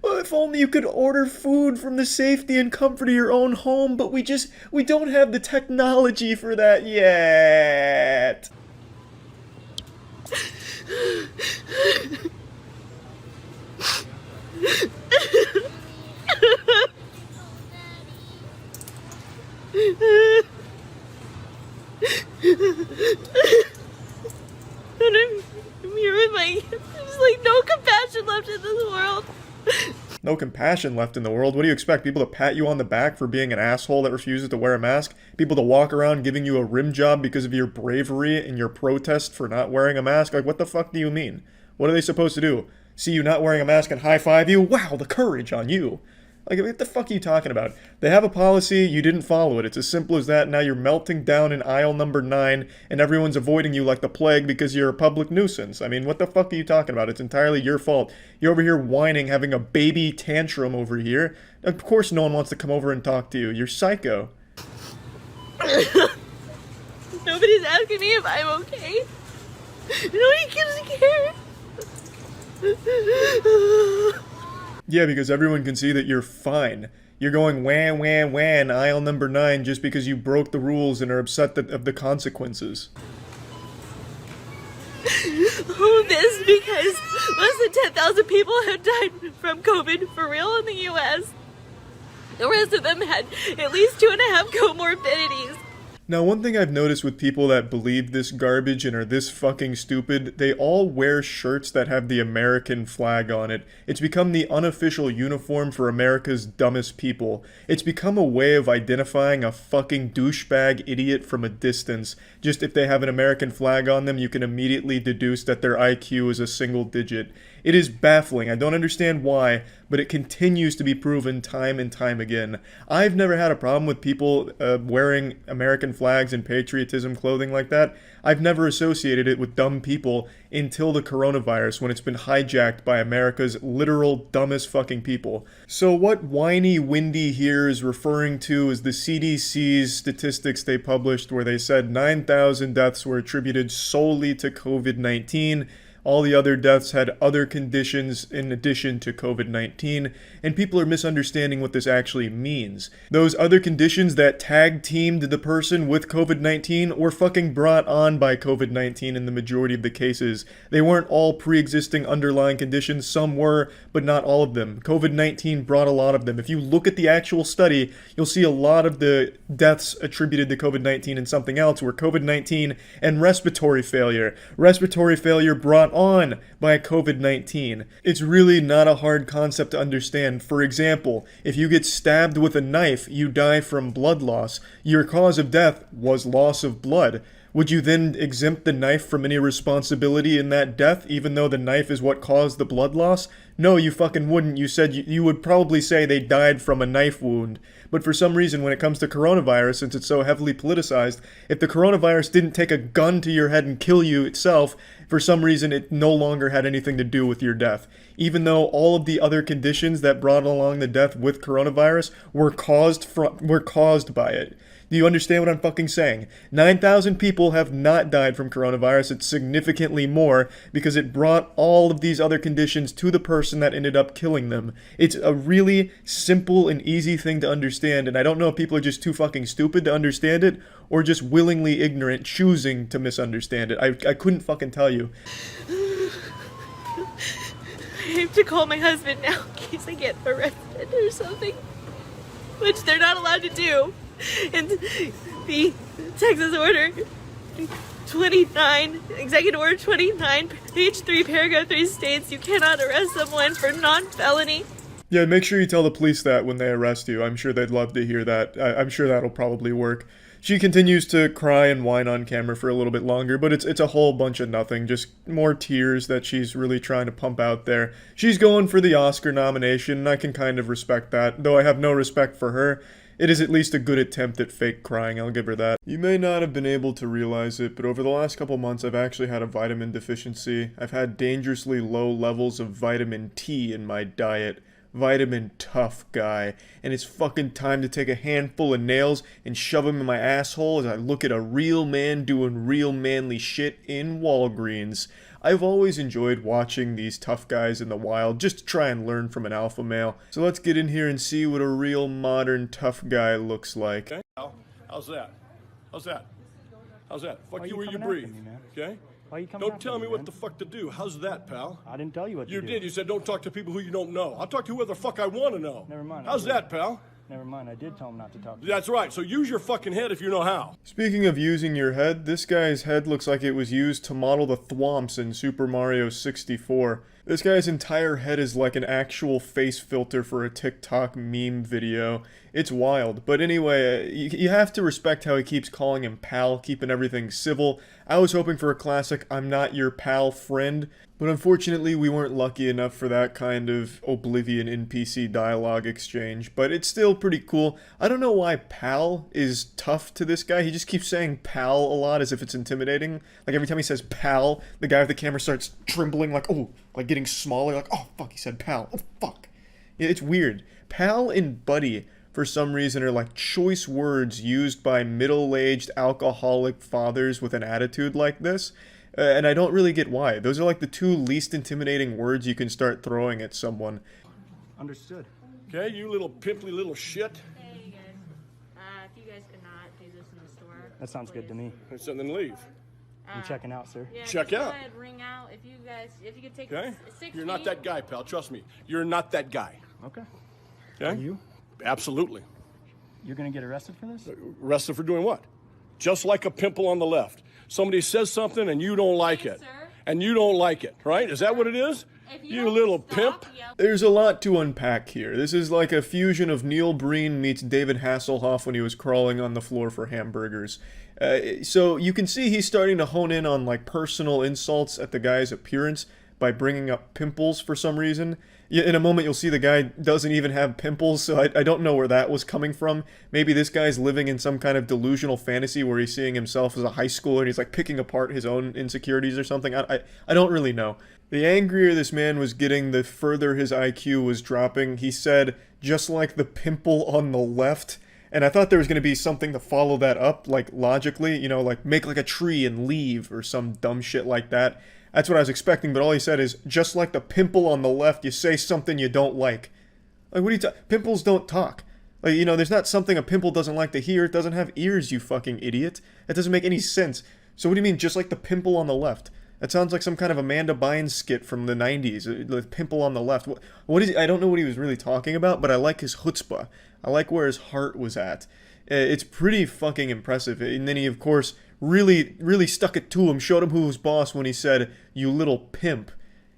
Well, if only you could order food from the safety and comfort of your own home, but we don't have the technology for that yet. And I'm here with my... There's like no compassion left in this world. No compassion left in the world. What do you expect? People to pat you on the back for being an asshole that refuses to wear a mask? People to walk around giving you a rim job because of your bravery and your protest for not wearing a mask? Like, what the fuck do you mean? What are they supposed to do? See you not wearing a mask and high-five you? Wow, the courage on you. Like, what the fuck are you talking about? They have a policy, you didn't follow it. It's as simple as that. Now you're melting down in aisle number 9, and everyone's avoiding you like the plague because you're a public nuisance. I mean, what the fuck are you talking about? It's entirely your fault. You're over here whining, having a baby tantrum over here. Of course no one wants to come over and talk to you. You're psycho. Nobody's asking me if I'm okay. Nobody gives a care. Yeah, because everyone can see that you're fine. You're going wham, wham, wham, aisle number 9 just because you broke the rules and are upset of the consequences. Oh, this because less than 10,000 people have died from COVID for real in the U.S. The rest of them had at least 2.5 comorbidities. Now, one thing I've noticed with people that believe this garbage and are this fucking stupid, they all wear shirts that have the American flag on it. It's become the unofficial uniform for America's dumbest people. It's become a way of identifying a fucking douchebag idiot from a distance. Just if they have an American flag on them, you can immediately deduce that their IQ is a single digit. It is baffling. I don't understand why, but it continues to be proven time and time again. I've never had a problem with people wearing American flags and patriotism clothing like that. I've never associated it with dumb people until the coronavirus, when it's been hijacked by America's literal dumbest fucking people. So what whiny Windy here is referring to is the CDC's statistics they published, where they said 9,000 deaths were attributed solely to COVID-19. All the other deaths had other conditions in addition to COVID-19, and people are misunderstanding what this actually means. Those other conditions that tag-teamed the person with COVID-19 were fucking brought on by COVID-19 in the majority of the cases. They weren't all pre-existing underlying conditions. Some were, but not all of them. COVID-19 brought a lot of them. If you look at the actual study, you'll see a lot of the deaths attributed to COVID-19 and something else were COVID-19 and respiratory failure. Respiratory failure brought on by COVID-19. It's really not a hard concept to understand. For example, if you get stabbed with a knife, you die from blood loss. Your cause of death was loss of blood. Would you then exempt the knife from any responsibility in that death, even though the knife is what caused the blood loss? No, you fucking wouldn't. You said you would probably say they died from a knife wound. But for some reason, when it comes to coronavirus, since it's so heavily politicized, if the coronavirus didn't take a gun to your head and kill you itself, for some reason it no longer had anything to do with your death. Even though all of the other conditions that brought along the death with coronavirus were caused by it. Do you understand what I'm fucking saying? 9,000 people have not died from coronavirus. It's significantly more because it brought all of these other conditions to the person that ended up killing them. It's a really simple and easy thing to understand, and I don't know if people are just too fucking stupid to understand it or just willingly ignorant, choosing to misunderstand it. I couldn't fucking tell you. I have to call my husband now in case I get arrested or something, which they're not allowed to do. And the Texas Order 29, Executive Order 29, page 3, paragraph 3 states you cannot arrest someone for non-felony. Yeah, make sure you tell the police that when they arrest you. I'm sure they'd love to hear that. I'm sure that'll probably work. She continues to cry and whine on camera for a little bit longer, but it's a whole bunch of nothing, just more tears that she's really trying to pump out there. She's going for the Oscar nomination, and I can kind of respect that, though I have no respect for her. It is at least a good attempt at fake crying, I'll give her that. You may not have been able to realize it, but over the last couple months I've actually had a vitamin deficiency. I've had dangerously low levels of vitamin T in my diet. Vitamin tough guy. And it's fucking time to take a handful of nails and shove them in my asshole as I look at a real man doing real manly shit in Walgreens. I've always enjoyed watching these tough guys in the wild just to try and learn from an alpha male. So let's get in here and see what a real modern tough guy looks like. Okay. How's that? How's that? How's that? Fuck you where you breathe. Okay? Why are you coming Don't tell me what the fuck to do. How's that, pal? I didn't tell you what to do. You did. You said don't talk to people who you don't know. I'll talk to whoever the fuck I want to know. Never mind. How's that, pal? Never mind. I did tell him not to talk to you. That's right. So use your fucking head if you know how. Speaking of using your head, this guy's head looks like it was used to model the thwomps in Super Mario 64. This guy's entire head is like an actual face filter for a TikTok meme video. It's wild. But anyway, you have to respect how he keeps calling him pal, keeping everything civil. I was hoping for a classic I'm not your pal friend, but unfortunately we weren't lucky enough for that kind of Oblivion NPC dialogue exchange. But it's still pretty cool. I don't know why pal is tough to this guy. He just keeps saying pal a lot as if it's intimidating. Like every time he says pal, the guy with the camera starts trembling like, oh, like getting smaller, like, oh fuck, he said pal, oh fuck. Yeah, it's weird. Pal and buddy, for some reason, are like choice words used by middle-aged alcoholic fathers with an attitude like this. And I don't really get why. Those are like the two least intimidating words you can start throwing at someone. Understood. Okay, you little pimply little shit. Hey, you guys. If you guys could not do this in the store. That sounds good to me. So then leave. I'm checking out, sir. Yeah, Check just out. Go ahead, ring out. If you could take Okay? 6 You're not that guy, pal. Trust me. You're not that guy. Okay. Okay? Are you? Absolutely. You're gonna get arrested for this? Arrested for doing what? Just like a pimple on the left. Somebody says something and you don't like it. And you don't like it, right? Is that what it is? You little pimp. There's a lot to unpack here. This is like a fusion of Neil Breen meets David Hasselhoff when he was crawling on the floor for hamburgers. So you can see he's starting to hone in on like personal insults at the guy's appearance by bringing up pimples for some reason. In a moment you'll see the guy doesn't even have pimples, so I don't know where that was coming from. Maybe this guy's living in some kind of delusional fantasy where he's seeing himself as a high schooler and he's like picking apart his own insecurities or something. I don't really know. The angrier this man was getting, the further his IQ was dropping. He said, just like the pimple on the left. And I thought there was going to be something to follow that up, like logically, you know, like make like a tree and leave or some dumb shit like that. That's what I was expecting, but all he said is, just like the pimple on the left, you say something you don't like. Like, what are you pimples don't talk. Like, you know, there's not something a pimple doesn't like to hear. It doesn't have ears, you fucking idiot. That doesn't make any sense. So what do you mean, just like the pimple on the left? That sounds like some kind of Amanda Bynes skit from the 90s. The pimple on the left. What is? I don't know what he was really talking about, but I like his chutzpah. I like where his heart was at. It's pretty fucking impressive. And then he, of course, really stuck it to him, showed him who was boss when he said, you little pimp.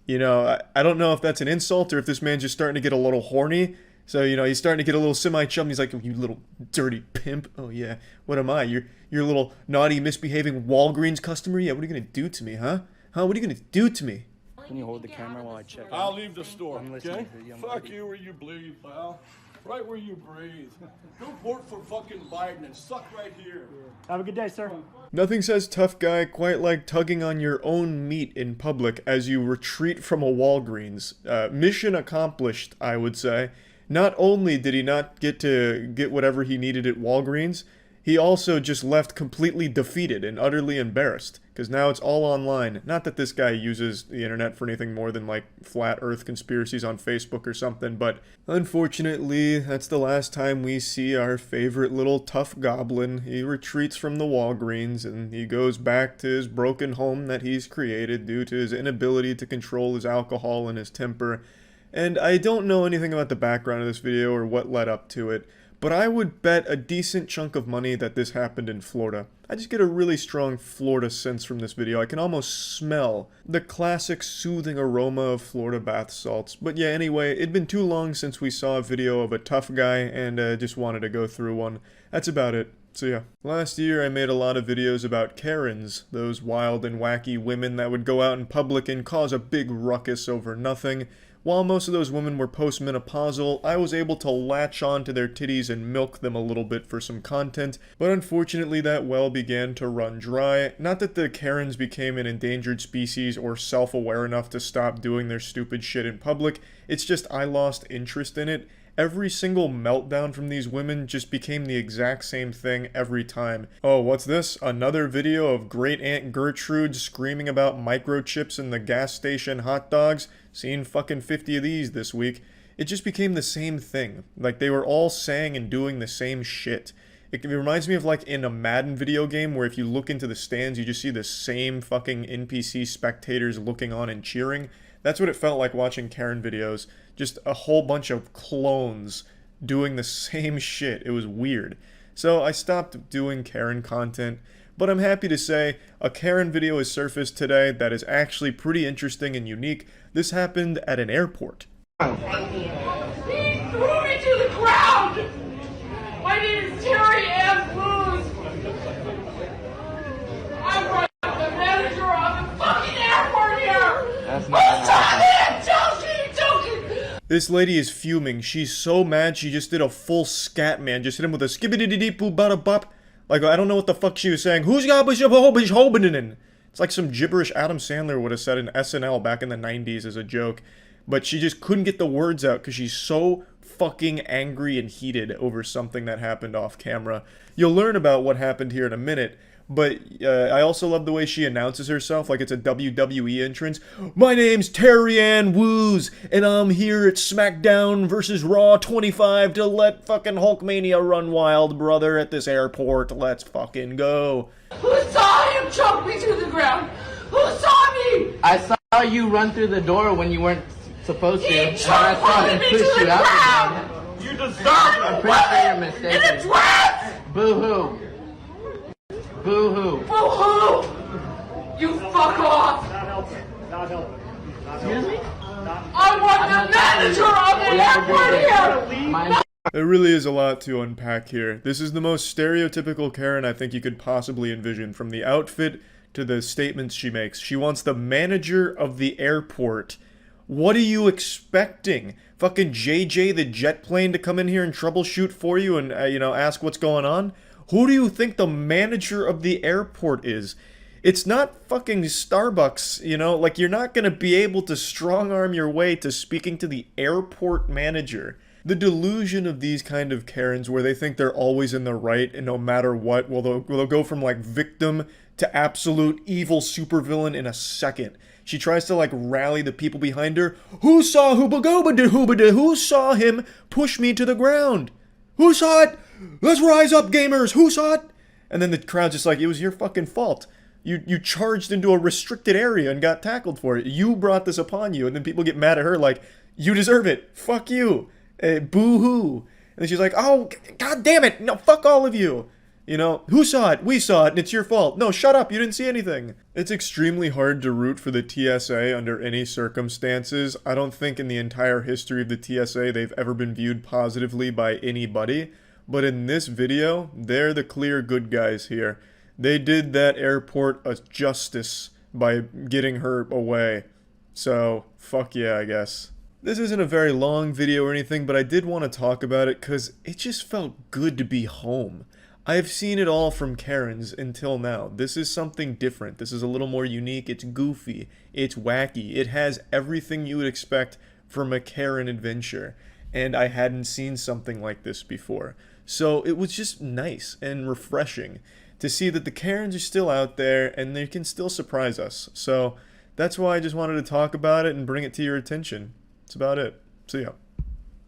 You know, I don't know if that's an insult or if this man's just starting to get a little horny. So, you know, he's starting to get a little semi-chum. He's like, you little dirty pimp. Oh, yeah. What am I? You're a little naughty, misbehaving Walgreens customer? Yeah, what are you going to do to me, huh? Huh? What are you going to do to me? Can you hold the camera while I check? I'll leave the store, okay? Fuck you where you bleed, pal. Right where you breathe. Go vote for fucking Biden and suck right here. Have a good day, sir. Nothing says tough guy quite like tugging on your own meat in public as you retreat from a Walgreens. Mission accomplished, I would say. Not only did he not get to get whatever he needed at Walgreens, he also just left completely defeated and utterly embarrassed, because now it's all online. Not that this guy uses the internet for anything more than like flat earth conspiracies on Facebook or something, but unfortunately, that's the last time we see our favorite little tough goblin. He retreats from the Walgreens and he goes back to his broken home that he's created due to his inability to control his alcohol and his temper. And I don't know anything about the background of this video or what led up to it, but I would bet a decent chunk of money that this happened in Florida. I just get a really strong Florida sense from this video. I can almost smell the classic soothing aroma of Florida bath salts. But yeah, anyway, it'd been too long since we saw a video of a tough guy, and just wanted to go through one. That's about it. So yeah, last year I made a lot of videos about Karens, those wild and wacky women that would go out in public and cause a big ruckus over nothing. While most of those women were postmenopausal, I was able to latch on to their titties and milk them a little bit for some content, but unfortunately that well began to run dry. Not that the Karens became an endangered species or self-aware enough to stop doing their stupid shit in public, it's just I lost interest in it. Every single meltdown from these women just became the exact same thing every time. Oh, what's this? Another video of Great Aunt Gertrude screaming about microchips in the gas station hot dogs? Seen fucking 50 of these this week. It just became the same thing. Like, they were all saying and doing the same shit. It reminds me of like in a Madden video game where if you look into the stands, you just see the same fucking NPC spectators looking on and cheering. That's what it felt like watching Karen videos. Just a whole bunch of clones doing the same shit. It was weird. So I stopped doing Karen content, but I'm happy to say a Karen video has surfaced today that is actually pretty interesting and unique. This happened at an airport. He threw me to the ground! My name is Terry Ann Blues! I'm the manager of the fucking airport here! That's not gonna happen. This lady is fuming. She's so mad she just did a full scat, man. Just hit him with a skibbity-dee-dee-poo-bada-bop. Like, I don't know what the fuck she was saying. Who's got hobinin'? It's like some gibberish Adam Sandler would have said in SNL back in the 90s as a joke. But she just couldn't get the words out because she's so fucking angry and heated over something that happened off camera. You'll learn about what happened here in a minute. But I also love the way she announces herself like it's a WWE entrance. My name's Terry Ann Woos, and I'm here at SmackDown vs. Raw 25 to let fucking Hulkmania run wild, brother, at this airport. Let's fucking go. Who saw him choke me to the ground? Who saw me? I saw you run through the door when you weren't supposed to. He and I saw him me push to you the out ground! the door. You Stop! I'm pretty sure you're mistaken. In a dress! Boo-hoo. Boo-hoo. Boo-hoo! You fuck off! Not helping. Not helping. Excuse me? I want the manager of the airport here! There really is a lot to unpack here. This is the most stereotypical Karen I think you could possibly envision, from the outfit to the statements she makes. She wants the manager of the airport. What are you expecting? Fucking JJ the jet plane to come in here and troubleshoot for you and, ask what's going on? Who do you think the manager of the airport is? It's not fucking Starbucks, like you're not gonna be able to strong-arm your way to speaking to the airport manager. The delusion of these kind of Karens where they think they're always in the right and no matter what, they'll go from like victim to absolute evil supervillain in a second. She tries to like rally the people behind her. Who saw who saw him push me to the ground? Who saw it? Let's rise up, gamers! Who saw it? And then the crowd's just like, it was your fucking fault. You charged into a restricted area and got tackled for it. You brought this upon you. And then people get mad at her like, you deserve it. Fuck you. Boo-hoo. And then she's like, oh, god damn it. No, fuck all of you. Who saw it? We saw it, and it's your fault. No, shut up. You didn't see anything. It's extremely hard to root for the TSA under any circumstances. I don't think in the entire history of the TSA they've ever been viewed positively by anybody. But in this video, they're the clear good guys here. They did that airport a justice by getting her away. So, fuck yeah, I guess. This isn't a very long video or anything, but I did want to talk about it because it just felt good to be home. I've seen it all from Karens until now. This is something different. This is a little more unique. It's goofy. It's wacky. It has everything you would expect from a Karen adventure. And I hadn't seen something like this before. So it was just nice and refreshing to see that the Karens are still out there and they can still surprise us. So that's why I just wanted to talk about it and bring it to your attention. That's about it. See ya.